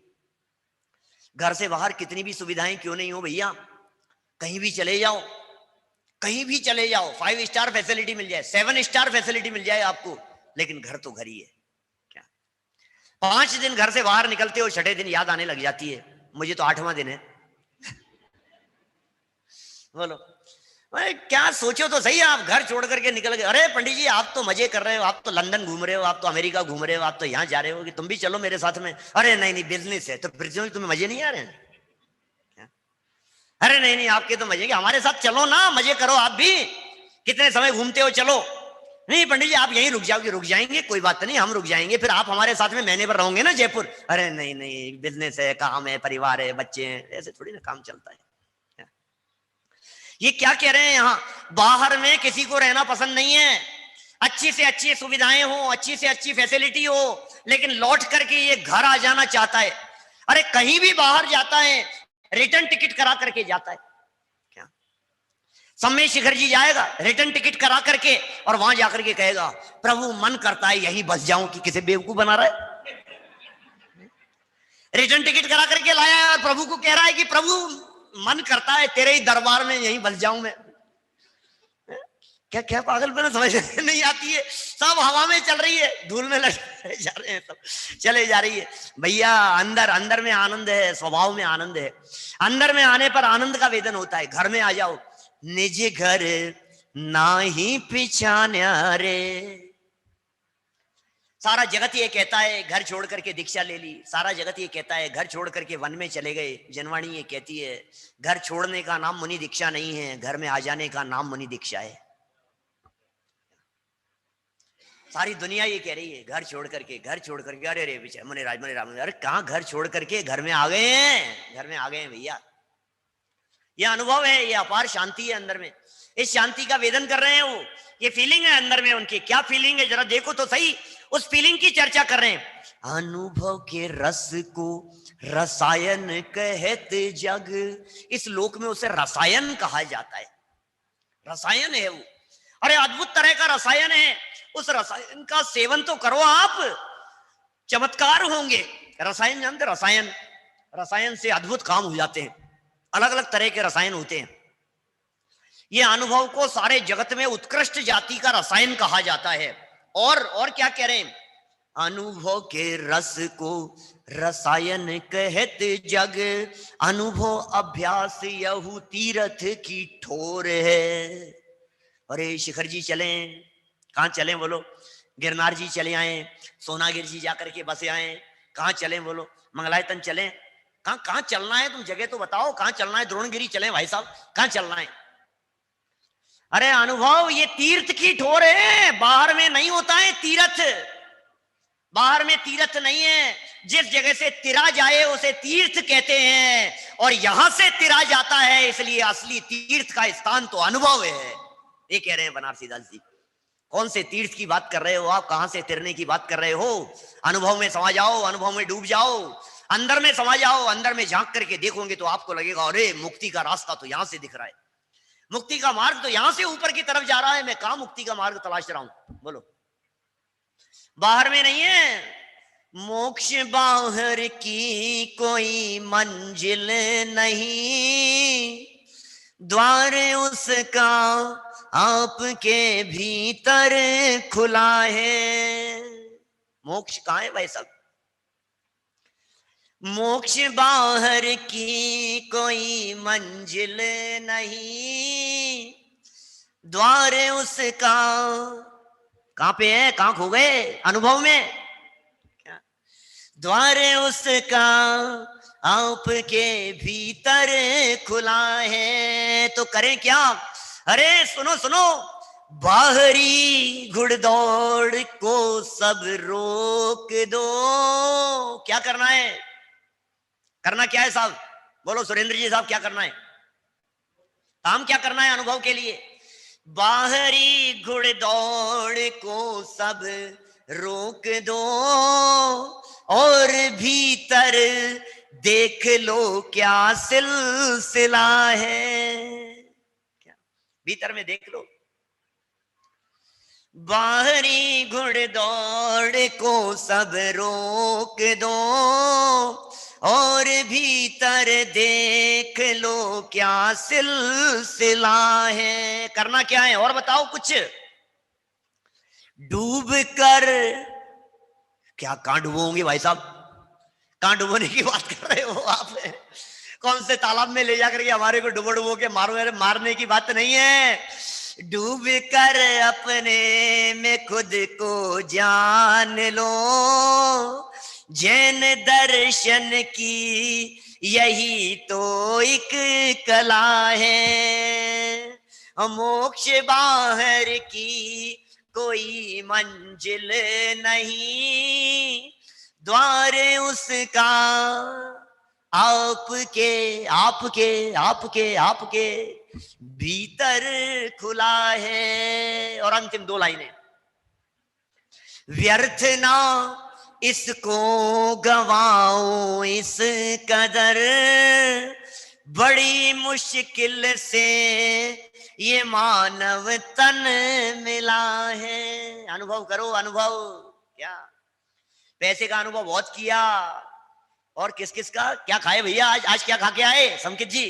S1: घर से बाहर कितनी भी सुविधाएं क्यों नहीं हो भैया, कहीं भी चले जाओ, कहीं भी चले जाओ, 5 स्टार फैसिलिटी मिल जाए, 7 स्टार फैसिलिटी मिल जाए आपको, लेकिन घर तो घर ही है। क्या 5 दिन घर से बाहर निकलते हो, 6ठे दिन याद आने लग जाती है, मुझे तो 8वां दिन है। बोलो भाई क्या सोचो तो सही, आप घर छोड़ करके निकल गए। अरे पंडित जी आप तो मजे कर रहे हो, आप तो लंदन घूम रहे हो, आप तो अमेरिका घूम रहे हो, आप तो यहाँ जा रहे हो, कि तुम भी चलो मेरे साथ में। अरे नहीं नहीं बिजनेस है, तो फिर तुम्हें मजे नहीं आ रहे हैं? अरे नहीं नहीं आपके तो मजे, हमारे साथ चलो ना, मजे करो आप भी, कितने समय घूमते हो, चलो। नहीं पंडित जी आप यहीं रुक जाओगे, रुक जाएंगे, कोई बात नहीं, हम रुक जाएंगे, फिर आप हमारे साथ में महीने भर रहोगे ना जयपुर। अरे नहीं नहीं बिजनेस है, काम है, परिवार है, बच्चे हैं, ऐसे थोड़ी ना काम चलता है। ये क्या कह रहे हैं यहाँ? बाहर में किसी को रहना पसंद नहीं है, अच्छी से अच्छी सुविधाएं हो, अच्छी से अच्छी फैसिलिटी हो, लेकिन लौट करके ये घर आ जाना चाहता है। अरे कहीं भी बाहर जाता है रिटर्न टिकट करा करके जाता है। क्या सम्मेद शिखर जी जाएगा रिटर्न टिकट करा करके, और वहां जाकर के कहेगा प्रभु मन करता है यहीं बस जाऊं, कि किसे बेवकूफ बना रहा है? रिटर्न टिकट करा करके लाया है और प्रभु को कह रहा है कि प्रभु मन करता है तेरे ही दरबार में यहीं बस जाऊं मैं। क्या क्या पागलपन समझ नहीं आती है, सब हवा में चल रही है, धूल में लटके जा रहे हैं, सब चले जा रही है। भैया अंदर अंदर में आनंद है, स्वभाव में आनंद है, अंदर में आने पर आनंद का वेदन होता है। घर में आ जाओ, निज घर ना ही पिछान्या रे। सारा जगत ये कहता है घर छोड़ करके दीक्षा ले ली, सारा जगत ये कहता है घर छोड़ करके वन में चले गए। जनवाणी ये कहती है घर छोड़ने का नाम मुनि दीक्षा नहीं है, घर में आ जाने का नाम मुनि दीक्षा है। सारी दुनिया ये कह रही है घर छोड़ करके, घर छोड़ करके, अरे रे बेचारे मुनि राज, मुनि राम, अरे कहाँ घर छोड़ करके घर में आ गए हैं, घर में आ गए हैं भैया। ये अनुभव है, ये अपार शांति है अंदर में, इस शांति का वेदन कर रहे हैं वो, ये फीलिंग है अंदर में उनकी। क्या फीलिंग है जरा देखो तो सही, उस फीलिंग की चर्चा कर रहे हैं। अनुभव के रस को रसायन कहते जग, इस लोक में उसे रसायन कहा जाता है, रसायन है वो। अरे अद्भुत तरह का रसायन है, उस रसायन का सेवन तो करो आप, चमत्कार होंगे। रसायन जानते, रसायन, रसायन से अद्भुत काम हो जाते हैं, अलग अलग तरह के रसायन होते हैं। ये अनुभव को सारे जगत में उत्कृष्ट जाति का रसायन कहा जाता है। और क्या कह रहे हैं? अनुभव के रस को रसायन कहते जग, अनुभव अभ्यास यहू तीर्थ की ठोर है। अरे शिखर जी चलें, कहाँ चलें बोलो? गिरनार जी चले आए, सोनागिर जी जाकर के बसे आए, कहाँ चलें बोलो? मंगलायतन चलें? कहाँ कहाँ चलना है? तुम जगह तो बताओ, कहाँ चलना है? द्रोणगिरी चलें भाई साहब, कहाँ चलना है? अरे अनुभव ये तीर्थ की ठोर है, बाहर में नहीं होता है तीर्थ, बाहर में तीर्थ नहीं है। जिस जगह से तिरा जाए उसे तीर्थ कहते हैं, और यहां से तिरा जाता है, इसलिए असली तीर्थ का स्थान तो अनुभव है। ये कह रहे हैं बनारसी दास जी। कौन से तीर्थ की बात कर रहे हो आप? कहां से तिरने की बात कर रहे हो? अनुभव में समा जाओ, अनुभव में डूब जाओ, अंदर में समा जाओ, अंदर में झांक करके देखोगे तो आपको लगेगा अरे मुक्ति का रास्ता तो यहां से दिख रहा है। मुक्ति का मार्ग तो यहां से ऊपर की तरफ जा रहा है, मैं कहां मुक्ति का मार्ग तलाश रहा हूं? बोलो, बाहर में नहीं है। मोक्ष बाहर की कोई मंजिल नहीं, द्वार उसका आपके भीतर खुला है। मोक्ष कहां है भाई साहब? मोक्ष बाहर की कोई मंजिल नहीं, द्वार उसका कहां पे है? कहां खो गए अनुभव में? क्या द्वार उसका आपके भीतर खुला है, तो करें क्या? अरे सुनो सुनो, बाहरी घुड़दौड़ को सब रोक दो। क्या करना है? करना क्या है साहब? बोलो सुरेंद्र जी साहब, क्या करना है? काम क्या करना है अनुभव के लिए? बाहरी घुड़दौड़ को सब रोक दो और भीतर देख लो क्या सिलसिला है। क्या भीतर में देख लो। बाहरी घुड़दौड़ को सब रोक दो और भीतर देख लो क्या सिलसिला है। करना क्या है और बताओ कुछ? डूब कर, क्या कहां डूबोगे भाई साहब? कहां डुबोने की बात कर रहे हो आप? कौन से तालाब में ले जाकर के हमारे को डुबो डुबो के मारने की बात नहीं है। डूब कर अपने में खुद को जान लो, जैन दर्शन की यही तो एक कला है। मोक्ष बाहर की कोई मंजिल नहीं, द्वार उसका आपके आपके आपके आपके भीतर खुला है। और अंतिम दो लाइनें, व्यर्थ ना इसको गवाओ इस कदर, बड़ी मुश्किल से ये मानव तन मिला है। अनुभव करो, अनुभव। क्या पैसे का अनुभव बहुत किया, और किस किस का क्या खाए भैया? आज क्या खा के आए संकित जी?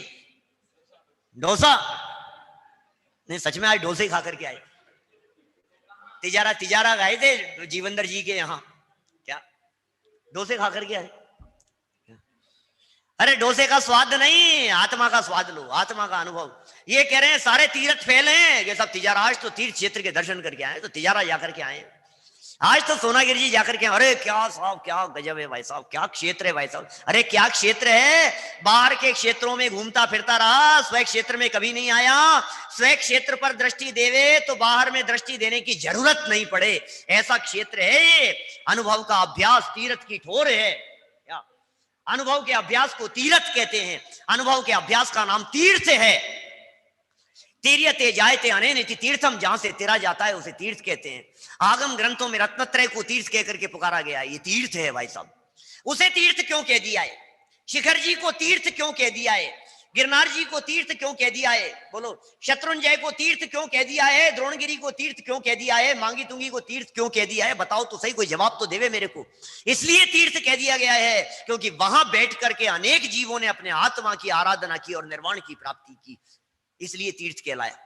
S1: डोसा? नहीं, सच में आज डोसे ही खा करके आए। तिजारा गए थे जीवंदर जी के यहाँ, क्या डोसे खा करके आए? अरे डोसे का स्वाद नहीं, आत्मा का स्वाद लो, आत्मा का अनुभव। ये कह रहे हैं सारे तीर्थ फेल हैं, ये सब तिजारा। आज तो तीर्थ क्षेत्र के दर्शन करके आए, तो तिजारा जाकर के आए। आज तो सोनागिरी जी जाकर के, अरे क्या साहब, क्या गजब है भाई साहब, क्या क्षेत्र है भाई साहब। अरे क्या क्षेत्र है? बाहर के क्षेत्रों में घूमता फिरता रहा, स्वयं क्षेत्र में कभी नहीं आया। स्वयं क्षेत्र पर दृष्टि देवे तो बाहर में दृष्टि देने की जरूरत नहीं पड़े, ऐसा क्षेत्र है ये। अनुभव का अभ्यास तीर्थ की ठोर है। क्या अनुभव के अभ्यास को तीर्थ कहते हैं। अनुभव के अभ्यास का नाम तीर्थ है। तीर्यते जायते अनेनिति तीर्थम, जहां से तेरा जाता है उसे तीर्थ कहते हैं। आगम ग्रंथों में रत्नत्रय को तीर्थ कह करके पुकारा गया, ये तीर्थ है भाई साहब। उसे तीर्थ क्यों कह दिया है? शिखर जी को तीर्थ क्यों कह दिया है? गिरनार जी को तीर्थ क्यों कह दिया है? बोलो, शत्रुंजय को तीर्थ क्यों कह दिया है? द्रोणगिरी को तीर्थ क्यों कह दिया है? मांगी तुंगी को तीर्थ क्यों कह दिया है? बताओ तो सही, कोई जवाब तो देवे मेरे को। इसलिए तीर्थ कह दिया गया है क्योंकि वहां बैठ करके अनेक जीवों ने अपने आत्मा की आराधना की और निर्वाण की प्राप्ति की, इसलिए तीर्थ कहलाया।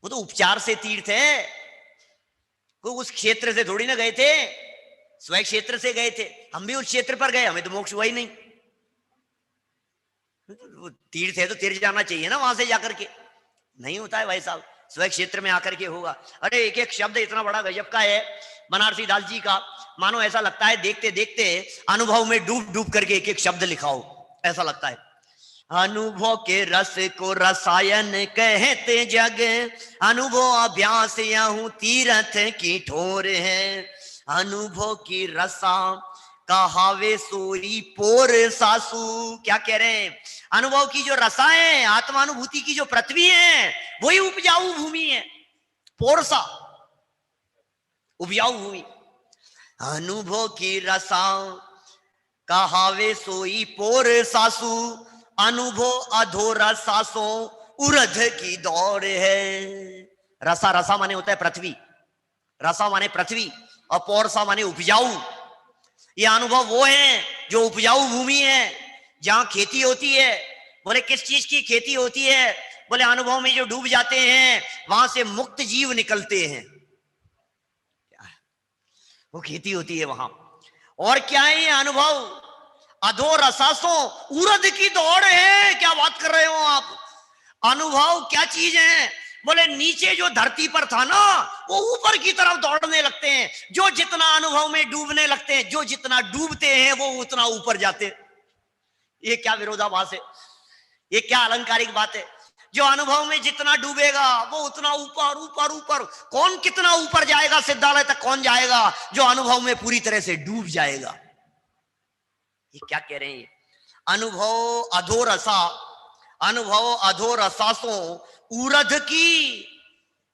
S1: वो तो उपचार से तीर्थ है, कोई उस क्षेत्र से थोड़ी ना गए थे, स्वयं क्षेत्र से गए थे। हम भी उस क्षेत्र पर गए, हमें तो मोक्ष हुआ ही नहीं। वो तीर्थ है तो तीर्थ जाना चाहिए ना, वहां से जाकर के। नहीं होता है भाई साहब, स्वयं क्षेत्र में आकर के होगा। अरे एक एक शब्द इतना बड़ा गजब का है बनारसी दास जी का, मानो ऐसा लगता है देखते देखते अनुभव में डूब डूब करके एक एक शब्द लिखाओ, ऐसा लगता है। अनुभव के रस को रसायन कहते जग, अनुभव अभ्यास यहूं तीर्थ की ठोर है। अनुभव की रसा कहावे सोई पोर सासू। क्या कह रहे हैं? अनुभव की जो रसा है, आत्मानुभूति की जो पृथ्वी है, वही उपजाऊ भूमि है। पोरसा, उपजाऊ भूमि। अनुभव की रसा कहावे सोई पोर सासू, अनुभव अधोरा सासों उरध की दौड़ है। रसा, रसा माने होता है पृथ्वी, रसा माने पृथ्वी, और पौरसा माने उपजाऊ। ये अनुभव वो है जो उपजाऊ भूमि है, जहां खेती होती है। बोले किस चीज की खेती होती है? बोले अनुभव में जो डूब जाते हैं वहां से मुक्त जीव निकलते हैं, वो खेती होती है वहां। और क्या है ये अनुभव? अधो रसासों उरद की दौड़ है। क्या बात कर रहे हो आप? अनुभव क्या चीज है? बोले नीचे जो धरती पर था ना, वो ऊपर की तरफ दौड़ने लगते हैं। जो जितना अनुभव में डूबने लगते हैं, जो जितना डूबते हैं वो उतना ऊपर जाते हैं। ये क्या विरोधाभास है? ये क्या अलंकारिक बात है? जो अनुभव में जितना डूबेगा वो उतना ऊपर ऊपर ऊपर। कौन कितना ऊपर जाएगा? सिद्धालय तक कौन जाएगा? जो अनुभव में पूरी तरह से डूब जाएगा। ये क्या कह रहे हैं? अनुभव अधोरसा, अनुभव अधोरसासों उरध की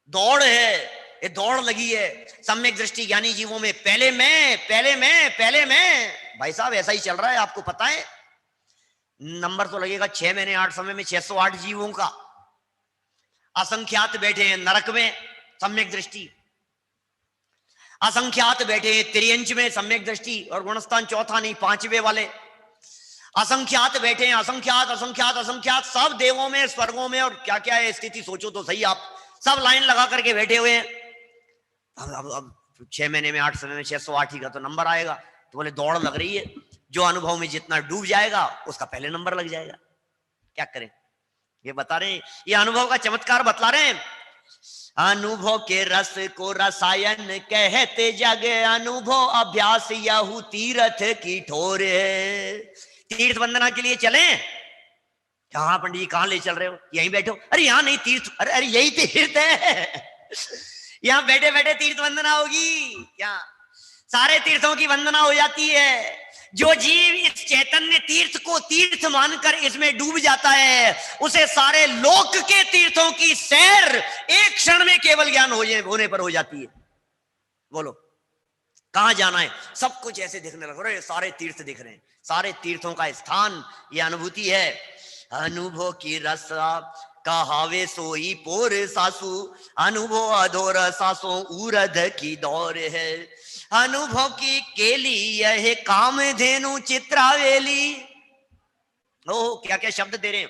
S1: दौड़ है। ये दौड़ लगी है सम्यक दृष्टि ज्ञानी जीवों में। पहले मैं, पहले मैं, पहले मैं। भाई साहब ऐसा ही चल रहा है, आपको पता है। नंबर तो लगेगा 6 महीने 8 समय में 608 जीवों का। असंख्यात बैठे हैं नरक में सम्यक दृष्टि, असंख्यात बैठे हैं त्रियंच में सम्यक दृष्टि, और गुणस्थान चौथा नहीं 5वें वाले। असंख्यात बैठे हैं, असंख्यात असंख्यात असंख्यात, सब देवों में, स्वर्गों में, और क्या क्या है स्थिति सोचो तो सही आप। सब लाइन लगा करके बैठे हुए हैं। अब 6 महीने में 8 समय में 608 ही का तो नंबर आएगा। तो बोले दौड़ लग रही है। जो अनुभव में जितना डूब जाएगा उसका पहले नंबर लग जाएगा। क्या करें? ये बता रहे हैं, ये अनुभव का चमत्कार बतला रहे हैं। अनुभव के रस को रसायन कहते जग, अनुभव अभ्यास यहू तीर्थ की ठोर है। तीर्थ वंदना के लिए चले? कहां पंडित जी, कहां ले चल रहे हो? यहीं बैठो। अरे यहाँ नहीं तीर्थ, अरे अरे यही तीर्थ है। यहाँ बैठे बैठे तीर्थ वंदना होगी क्या? सारे तीर्थों की वंदना हो जाती है। जो जीव इस चैतन्य तीर्थ को तीर्थ मानकर इसमें डूब जाता है, उसे सारे लोक के तीर्थों की सैर एक क्षण में केवल ज्ञान होने पर हो जाती है। बोलो कहां जाना है? सब कुछ ऐसे दिखने लग रहे, सारे तीर्थ दिख रहे हैं, सारे तीर्थों का स्थान। ये अनुभूति है। अनुभव की रसा कहावे सोई पोर सासू, अनुभव अधोर सासों उरध की दौर है। अनुभव की केली यह कामधेनु चित्रावेली। ओ क्या क्या शब्द दे रहे हैं।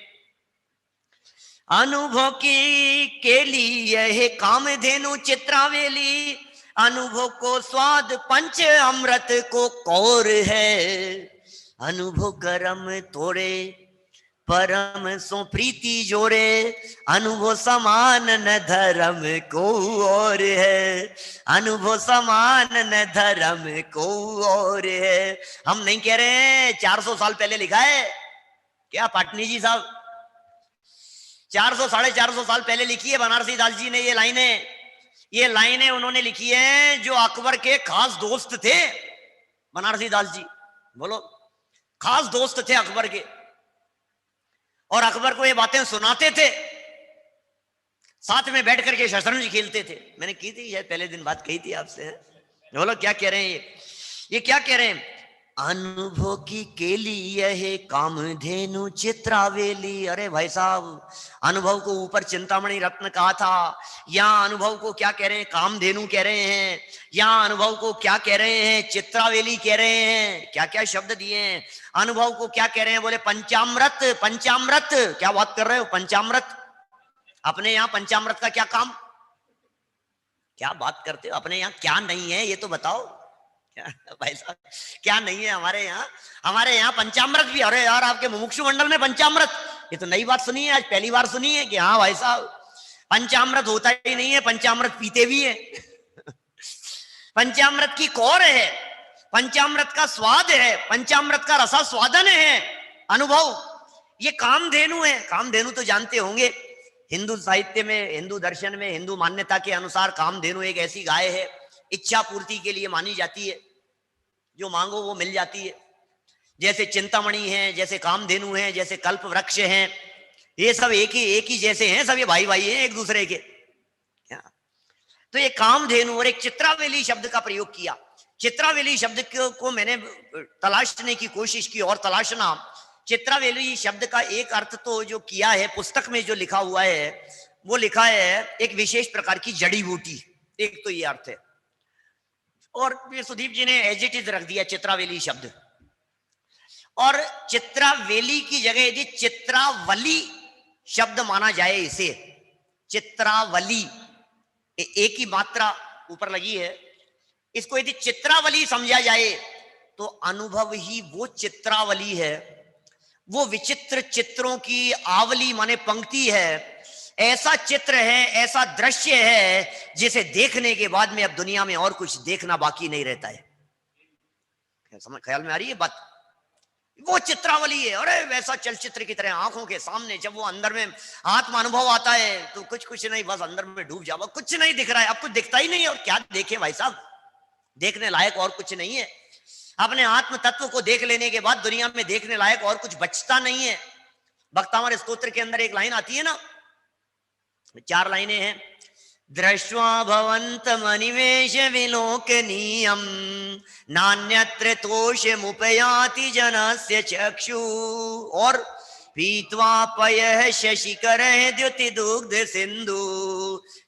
S1: अनुभव की केली यह कामधेनु चित्रावेली, अनुभव को स्वाद पंच अमृत को कौर है। अनुभव करम तोड़े परम सो प्रीति जोड़े, अनुभव समान न धर्म को और है। अनुभव समान न धर्म को और है। हम नहीं कह रहे 400 साल पहले लिखा है क्या पाटनी जी साहब? 400 450 साल पहले लिखी है बनारसी दास जी ने ये लाइनें। ये लाइनें उन्होंने लिखी है जो अकबर के खास दोस्त थे। बनारसी दास जी बोलो, खास दोस्त थे अकबर के, और अकबर को ये बातें सुनाते थे। साथ में बैठ करके शतरंज खेलते थे। मैंने की थी ये पहले दिन बात कही थी आपसे। बोलो क्या कह रहे हैं ये क्या कह रहे हैं? अनुभव की केली यह कामधेनु चित्रावेली। अरे भाई साहब, अनुभव को ऊपर चिंतामणि रत्न कहा था, यहाँ अनुभव को क्या कह रहे हैं? कामधेनु कह रहे हैं। यहाँ अनुभव को क्या कह रहे हैं? चित्रावेली कह रहे हैं। क्या क्या शब्द दिए हैं। अनुभव को क्या कह रहे हैं? बोले पंचामृत। पंचामृत क्या बात कर रहे हो? पंचामृत अपने यहाँ पंचामृत का क्या काम? क्या बात करते हो? अपने यहाँ क्या नहीं है ये तो बताओ। क्या भाई साहब क्या नहीं है हमारे यहाँ? हमारे यहाँ पंचामृत भी। अरे यार आपके मुमुक्षु मंडल में पंचामृत, ये तो नई बात सुनी है, आज पहली बार सुनी है कि हाँ भाई साहब पंचामृत होता ही नहीं है, पंचामृत पीते भी है। पंचामृत की कौर है, पंचामृत का स्वाद है, पंचामृत का रसा स्वादन है अनुभव। ये कामधेनु है। कामधेनु तो जानते होंगे, हिंदू साहित्य में, हिंदू दर्शन में, हिंदू मान्यता के अनुसार कामधेनु एक ऐसी गाय है इच्छा पूर्ति के लिए मानी जाती है। जो मांगो वो मिल जाती है। जैसे चिंतामणि है, जैसे कामधेनु है, जैसे कल्प वृक्ष हैं, ये सब एक ही जैसे हैं, सब ये भाई भाई हैं एक दूसरे के। तो ये कामधेनु और एक चित्रावेली शब्द का प्रयोग किया। चित्रावेली शब्द को मैंने तलाशने की कोशिश की, और तलाशना चित्रावेली शब्द का एक अर्थ तो जो किया है पुस्तक में जो लिखा हुआ है, वो लिखा है एक विशेष प्रकार की जड़ी बूटी, एक तो ये अर्थ है। और ये सुदीप जी ने एज इट इज रख दिया चित्रावेली शब्द। और चित्रावेली की जगह यदि चित्रावली शब्द माना जाए, इसे चित्रावली, एक ही मात्रा ऊपर लगी है, इसको यदि चित्रावली समझा जाए तो अनुभव ही वो चित्रावली है, वो विचित्र चित्रों की आवली माने पंक्ति है, ऐसा चित्र है, ऐसा दृश्य है जिसे देखने के बाद में अब दुनिया में और कुछ देखना बाकी नहीं रहता है। समझ ख्याल में आ रही है बात? वो चित्रावली है। अरे वैसा चलचित्र की तरह आंखों के सामने जब वो अंदर में आत्म अनुभव आता है तो कुछ नहीं, बस अंदर में डूब जाओ, कुछ नहीं दिख रहा है, अब कुछ दिखता ही नहीं है। और क्या देखे भाई साहब, देखने लायक और कुछ नहीं है। अपने आत्म तत्व को देख लेने के बाद दुनिया में देखने लायक और कुछ बचता नहीं है। भक्तामर स्तोत्र के अंदर एक लाइन आती है ना, 4 लाइनें हैं। दृष्ट्वा भवन्तमनिमेष विलोकनीयं नान्यत्र तोषमुपयाति जनस्य चक्षु। और पीत्वा पयः शशिकरः द्युतिदुग्ध सिंधु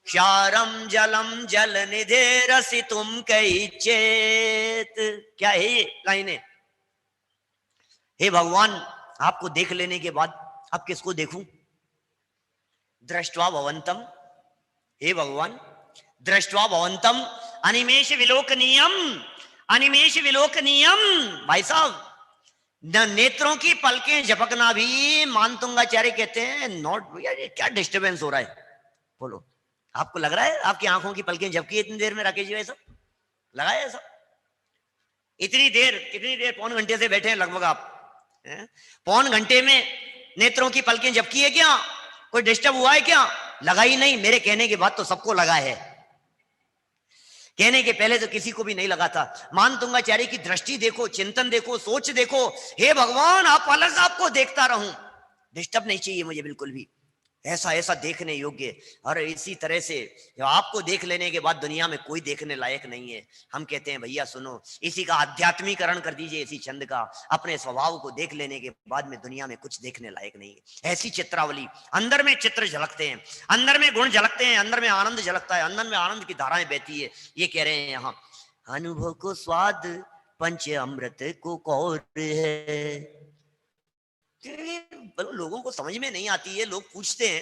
S1: क्षारं जलं जलनिधेरसितुं कैच्चेत्। क्या है ये लाइनें? हे भगवान, आपको देख लेने के बाद अब किसको देखूं? दृष्ट्वा भवन्तम, हे भगवान, दृष्ट्वा भवन्तम अनिमेष विलोकनीयम, अनिमेष विलोकनीयम। भाई साहब, नेत्रों की पलकें झपकना भी मानतुंगाचार्य कहते हैं नॉट। यार ये क्या डिस्टरबेंस हो रहा है? बोलो, आपको लग रहा है आपकी आंखों की पलकें झपकी इतनी देर में? राकेश जी ऐसा लगा है? ऐसा इतनी देर, कितनी देर? पौन घंटे से बैठे हैं लगभग आप। पौन घंटे में नेत्रों की पलकें झपकी है क्या? कोई डिस्टर्ब हुआ है क्या? लगा ही नहीं। मेरे कहने के बाद तो सबको लगा है, कहने के पहले तो किसी को भी नहीं लगा था। मानतुंगाचार्य की दृष्टि देखो, चिंतन देखो, सोच देखो। हे भगवान, आप अलग आपको देखता रहूं, डिस्टर्ब नहीं चाहिए मुझे बिल्कुल भी, ऐसा ऐसा देखने योग्य। और इसी तरह से आपको देख लेने के बाद दुनिया में कोई देखने लायक नहीं है। हम कहते हैं भैया सुनो, इसी का आध्यात्मिकरण कर दीजिए, इसी छंद का। अपने स्वभाव को देख लेने के बाद में दुनिया में कुछ देखने लायक नहीं है। ऐसी चित्रावली, अंदर में चित्र झलकते हैं, अंदर में गुण झलकते हैं, अंदर में आनंद झलकता है, अंदर में आनंद की धाराएं बहती है। ये कह रहे हैं यहाँ, अनुभव को स्वाद पंच अमृत को कौर है। लोगों को समझ में नहीं आती है। लोग पूछते हैं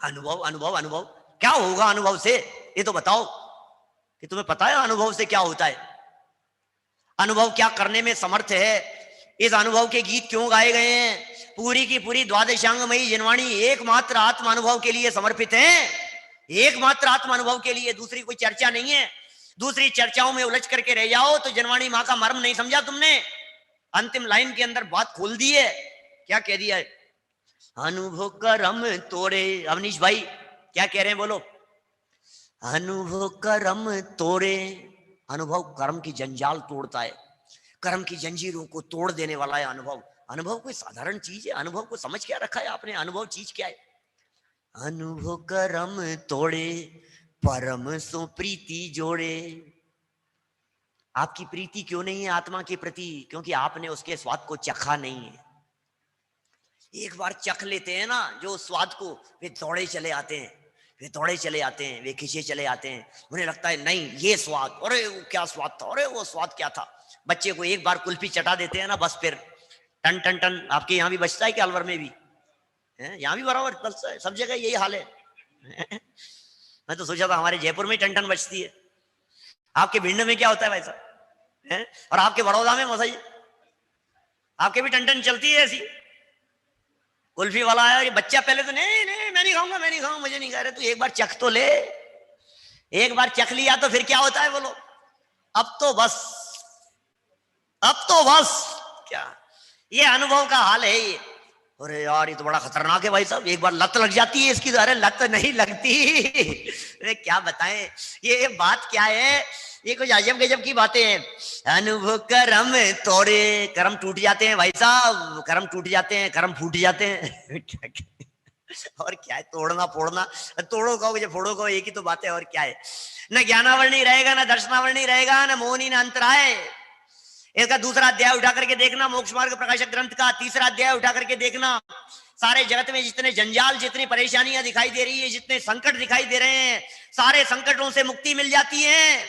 S1: अनुभव अनुभव अनुभव, क्या होगा अनुभव से? ये तो बताओ कि तुम्हें पता है अनुभव से क्या होता है? अनुभव क्या करने में समर्थ है? इस अनुभव के गीत क्यों गाए गए हैं? पूरी की पूरी द्वादशांगमयी जिनवाणी एकमात्र आत्म अनुभव के लिए समर्पित है, एकमात्र आत्म अनुभव के लिए। दूसरी कोई चर्चा नहीं है। दूसरी चर्चाओं में उलझ करके रह जाओ तो जिनवाणी माँ का मर्म नहीं समझा तुमने। अंतिम लाइन के अंदर बात खोल दी है। क्या कह दिया है? अनुभव करम तोड़े। अवनीश भाई क्या कह रहे हैं? बोलो। अनुभव करम तोड़े। अनुभव कर्म की जंजाल तोड़ता है, कर्म की जंजीरों को तोड़ देने वाला है अनुभव। अनुभव कोई साधारण चीज है? अनुभव को समझ क्या रखा है आपने? अनुभव चीज क्या है? अनुभव करम तोड़े परम सो प्रीति जोड़े। आपकी प्रीति क्यों नहीं है आत्मा के प्रति? क्योंकि आपने उसके स्वाद को चखा नहीं है। एक बार चख लेते हैं ना जो स्वाद को, वे दौड़े चले आते हैं, वे दौड़े चले आते हैं, वे खींचे चले आते हैं। उन्हें लगता है नहीं ये स्वाद, अरे वो क्या स्वाद था, अरे वो स्वाद क्या था। बच्चे को एक बार कुल्फी चटा देते हैं ना, बस फिर टन टन टन। आपके यहाँ भी बचता है क्या? अलवर में भी है? यहाँ भी बराबर बचता है, सब जगह यही हाल है। मैं तो सोचा था हमारे जयपुर में टन टन बचती है। आपके भिंड में क्या होता है भाई साहब? और आपके बड़ौदा में मसाई, आपके भी टन टन चलती है ऐसी? कुल्फी वाला आया, ये बच्चा पहले तो नहीं नहीं मैं नहीं खाऊंगा, मैं नहीं खाऊंगा, मुझे नहीं कह रहे। तू एक बार चख तो ले। एक बार चख लिया तो फिर क्या होता है बोलो? अब तो बस, अब तो बस। क्या ये अनुभव का हाल है ये? अरे यार ये तो बड़ा खतरनाक है भाई साहब। एक बार लत लग जाती है इसकी। अरे लत नहीं लगती। अरे क्या बताएं ये बात क्या है? ये कुछ अजब गजब की बातें हैं। अनुभव करम तोड़े, करम टूट जाते हैं भाई साहब, करम टूट जाते हैं, करम फूट जाते हैं। और क्या है? तोड़ना फोड़ना, तोड़ो कहो मुझे, फोड़ो कहो, एक ही तो बात है। और क्या है? न ज्ञानावर नहीं रहेगा, न दर्शनावर नहीं रहेगा, न मोहनी न अंतराय। इसका दूसरा अध्याय उठा करके देखना, मोक्ष मार्ग प्रकाशक ग्रंथ का तीसरा अध्याय उठा करके देखना। सारे जगत में जितने जंजाल, जितनी परेशानियां दिखाई दे रही है, जितने संकट दिखाई दे रहे हैं, सारे संकटों से मुक्ति मिल जाती है।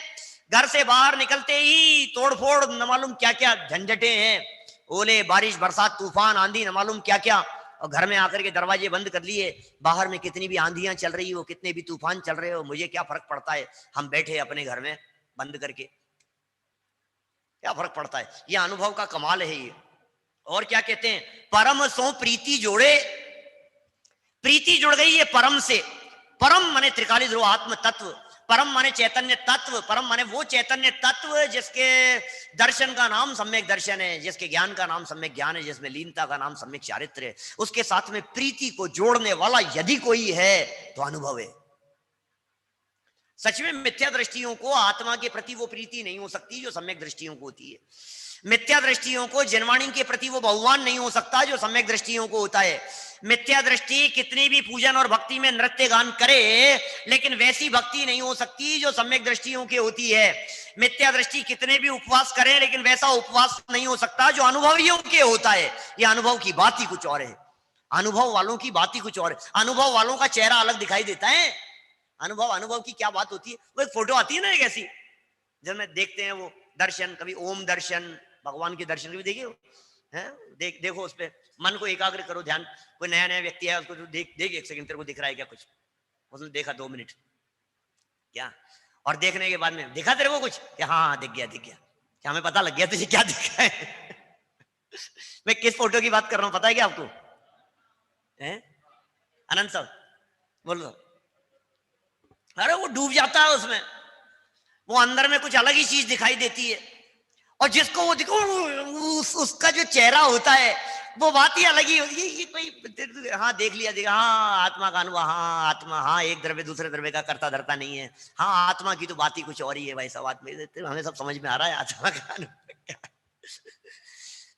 S1: घर से बाहर निकलते ही तोड़फोड़, न मालूम क्या क्या झंझटें हैं, ओले बारिश बरसात तूफान आंधी, न मालूम क्या क्या। और घर में आकर के दरवाजे बंद कर लिए, बाहर में कितनी भी आंधियां चल रही हो, कितने भी तूफान चल रहे हो, मुझे क्या फर्क पड़ता है, हम बैठे अपने घर में बंद करके, क्या फर्क पड़ता है। ये अनुभव का कमाल है ये। और क्या कहते हैं, परम सो प्रीति जोड़े, प्रीति जुड़ गई है परम से। परम माने त्रिकाली ध्रुव आत्म तत्व, परम माने चैतन्य तत्व, परम माने वो चैतन्य तत्व जिसके दर्शन का नाम सम्यक दर्शन है, जिसके ज्ञान का नाम सम्यक ज्ञान है, जिसमें लीनता का नाम सम्यक चारित्र है। उसके साथ में प्रीति को जोड़ने वाला यदि कोई है तो अनुभव है। सच में मिथ्या दृष्टियों को आत्मा के प्रति वो प्रीति नहीं हो सकती जो सम्यक दृष्टियों को होती है। मिथ्या दृष्टियों को जनवाणी के प्रति वो बहुमान नहीं हो सकता जो सम्यक दृष्टियों को होता है। मिथ्या दृष्टि कितनी भी पूजन और भक्ति में नृत्य गान करे, लेकिन वैसी भक्ति नहीं हो सकती जो सम्यक दृष्टियों की होती है। मिथ्या दृष्टि कितने भी उपवास करे, लेकिन वैसा उपवास नहीं हो सकता जो अनुभवियों के होता है। ये अनुभव की बात ही कुछ और है, अनुभव वालों की बात ही कुछ और है। अनुभव वालों का चेहरा अलग दिखाई देता है। अनुभव की क्या बात होती है, वो एक फोटो आती है ना एक ऐसी, जिसमें देखते हैं वो दर्शन, कभी ओम दर्शन, भगवान के दर्शन कभी देखे हो हैं? देखो उस पे मन को एकाग्र करो, ध्यान। कोई नया नया व्यक्ति है, उसको देख एक सेकंड, तेरे को दिख रहा है क्या कुछ, उसने देखा 2 मिनट क्या, और देखने के बाद में दिखा तेरे को कुछ क्या, हाँ दिख गया क्या, हमें पता लग गया तुझे क्या दिखा है। मैं किस फोटो की बात कर रहा हूं पता है क्या आपको? अनंत साहब बोलो। अरे वो डूब जाता है उसमें, वो अंदर में कुछ अलग ही चीज दिखाई देती है, और जिसको वो देखो उसका जो चेहरा होता है वो बात ही अलग ही होती है। ये कोई हाँ देख लिया, हाँ आत्मा का अनुभव, हाँ आत्मा, हाँ एक द्रव्य दूसरे द्रव्य का करता धरता नहीं है, हाँ आत्मा की तो बात ही कुछ और ही है भाई साहब। आत्मा हमें सब समझ में आ रहा है आत्मा का अनुभव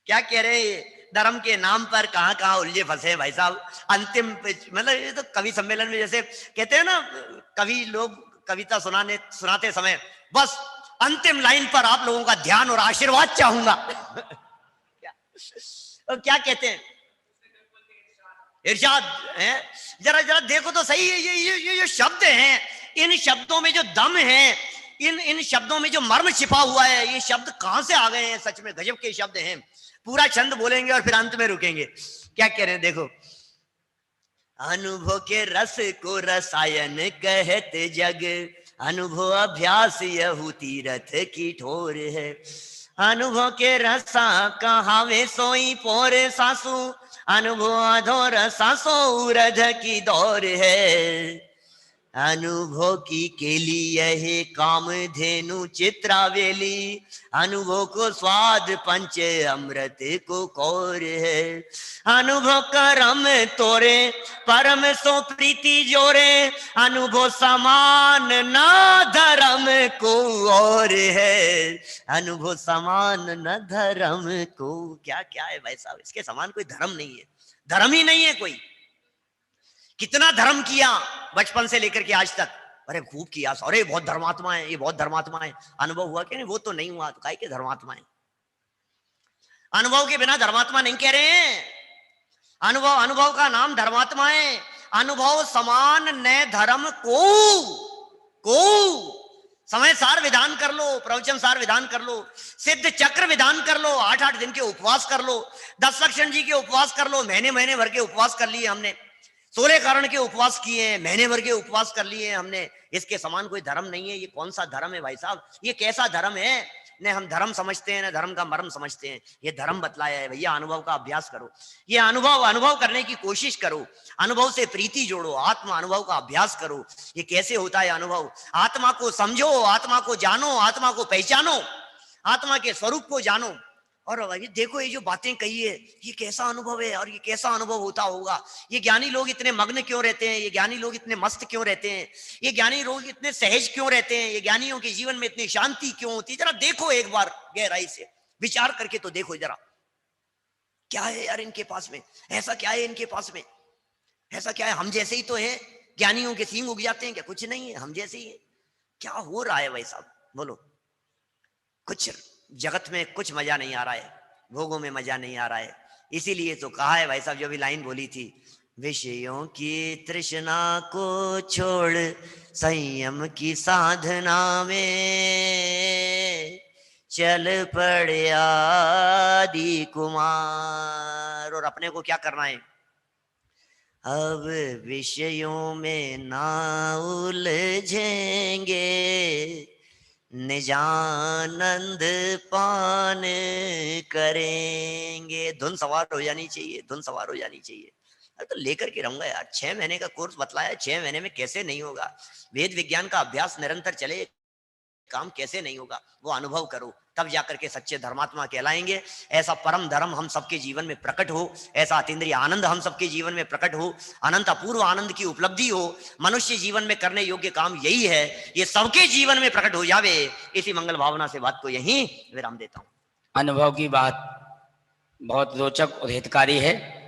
S1: क्या कह रहे हैं। धर्म के नाम पर कहां कहां उलझे फंसे भाई साहब। अंतिम मतलब ये तो कवि सम्मेलन में जैसे कहते हैं ना, कवि लोग कविता सुनाते समय बस अंतिम लाइन पर आप लोगों का ध्यान और आशीर्वाद चाहूंगा। क्या कहते हैं, इरशाद है। जरा देखो तो सही है, ये शब्द हैं, इन शब्दों में जो दम है, इन शब्दों में जो मर्म छिपा हुआ है, ये शब्द कहां से आ गए हैं, सच में गजब के शब्द हैं। पूरा छंद बोलेंगे और फिर अंत में रुकेंगे। क्या कह रहे हैं देखो, अनुभव के रस को रसायन कहते जग, अनुभव अभ्यास यहू तीरथ की ठोर है। अनुभव के रसा कहावे सोई पोर सासू, अनुभव अधोर सासो उरध की दौर है। अनुभव की केली यह काम धेनु चित्रावेली, अनुभव को स्वाद पंच अमृत को कौर है। अनुभव करम तोरे परम सो प्रीति जोरे, अनुभव समान न धर्म को और है। अनुभव समान न धर्म को, क्या क्या है भाई साहब, इसके समान कोई धर्म नहीं है, धर्म ही नहीं है कोई। कितना धर्म किया बचपन से लेकर के आज तक, अरे खूब किया, अरे बहुत धर्मात्मा है, ये बहुत धर्मात्मा है। अनुभव हुआ कि नहीं? वो तो नहीं हुआ, तो काहे के धर्मात्मा है। अनुभव के बिना धर्मात्मा नहीं कह रहे हैं। अनुभव का नाम धर्मात्मा है। अनुभव समान न धर्म को समय सार विधान कर लो, प्रवचन सार विधान कर लो, सिद्ध चक्र विधान कर लो, 8-8 दिन के उपवास कर लो, 10 लक्षण जी के उपवास कर लो, महीने भर के उपवास कर लिए हमने, 16 कारण के उपवास किए हैं, महीने भर के उपवास कर लिए हमने। इसके समान कोई धर्म नहीं है। ये कौन सा धर्म है भाई साहब, ये कैसा धर्म है? न हम धर्म समझते हैं, न धर्म का मर्म समझते हैं। ये धर्म बतलाया है भैया, अनुभव का अभ्यास करो, ये अनुभव करने की कोशिश करो, अनुभव से प्रीति जोड़ो, आत्मा अनुभव का अभ्यास करो। ये कैसे होता है अनुभव? आत्मा को समझो, आत्मा को जानो, आत्मा को पहचानो, आत्मा के स्वरूप को जानो। और ये देखो, ये जो बातें कही है, ये कैसा अनुभव है और ये कैसा अनुभव होता होगा। ये ज्ञानी लोग इतने मग्न क्यों रहते हैं, ये ज्ञानी लोग इतने मस्त क्यों रहते हैं, ये ज्ञानी लोग इतने सहज क्यों रहते हैं, ये ज्ञानियों के जीवन में इतनी शांति क्यों होती है? जरा देखो एक बार गहराई से विचार करके तो देखो जरा, क्या है यार इनके पास में, ऐसा क्या है इनके पास में, ऐसा क्या है? हम जैसे ही तो है, ज्ञानियों के सींग उग जाते हैं क्या? कुछ नहीं है, हम जैसे ही है। क्या हो रहा है भाई साहब, बोलो। कुछ जगत में कुछ मजा नहीं आ रहा है, भोगों में मजा नहीं आ रहा है। इसीलिए तो कहा है भाई साहब, जो भी लाइन बोली थी, विषयों की तृष्णा को छोड़ संयम की साधना में चल पड़े आदि कुमार। और अपने को क्या करना है? अब विषयों में ना उलझेंगे, निजानंद पान करेंगे। धुन सवार हो जानी चाहिए, धुन सवार हो जानी चाहिए। अरे तो लेकर के रहूंगा यार, 6 महीने का कोर्स बतलाया, 6 महीने में कैसे नहीं होगा? वेद विज्ञान का अभ्यास निरंतर चले, काम कैसे नहीं होगा? वो अनुभव करो, तब जाकर के सच्चे धर्मात्मा कहलाएंगे। ऐसा परम धर्म हम सबके जीवन में प्रकट हो, ऐसा अतीन्द्रिय आनंद हम सबके जीवन में प्रकट हो, अनंत अपूर्व आनंद की उपलब्धि हो। मनुष्य जीवन में करने योग्य काम यही है, ये सबके जीवन में प्रकट हो जावे। इसी मंगल भावना से बात को यहीं विराम देता हूं।
S2: अनुभव की बात बहुत रोचक और हितकारी है।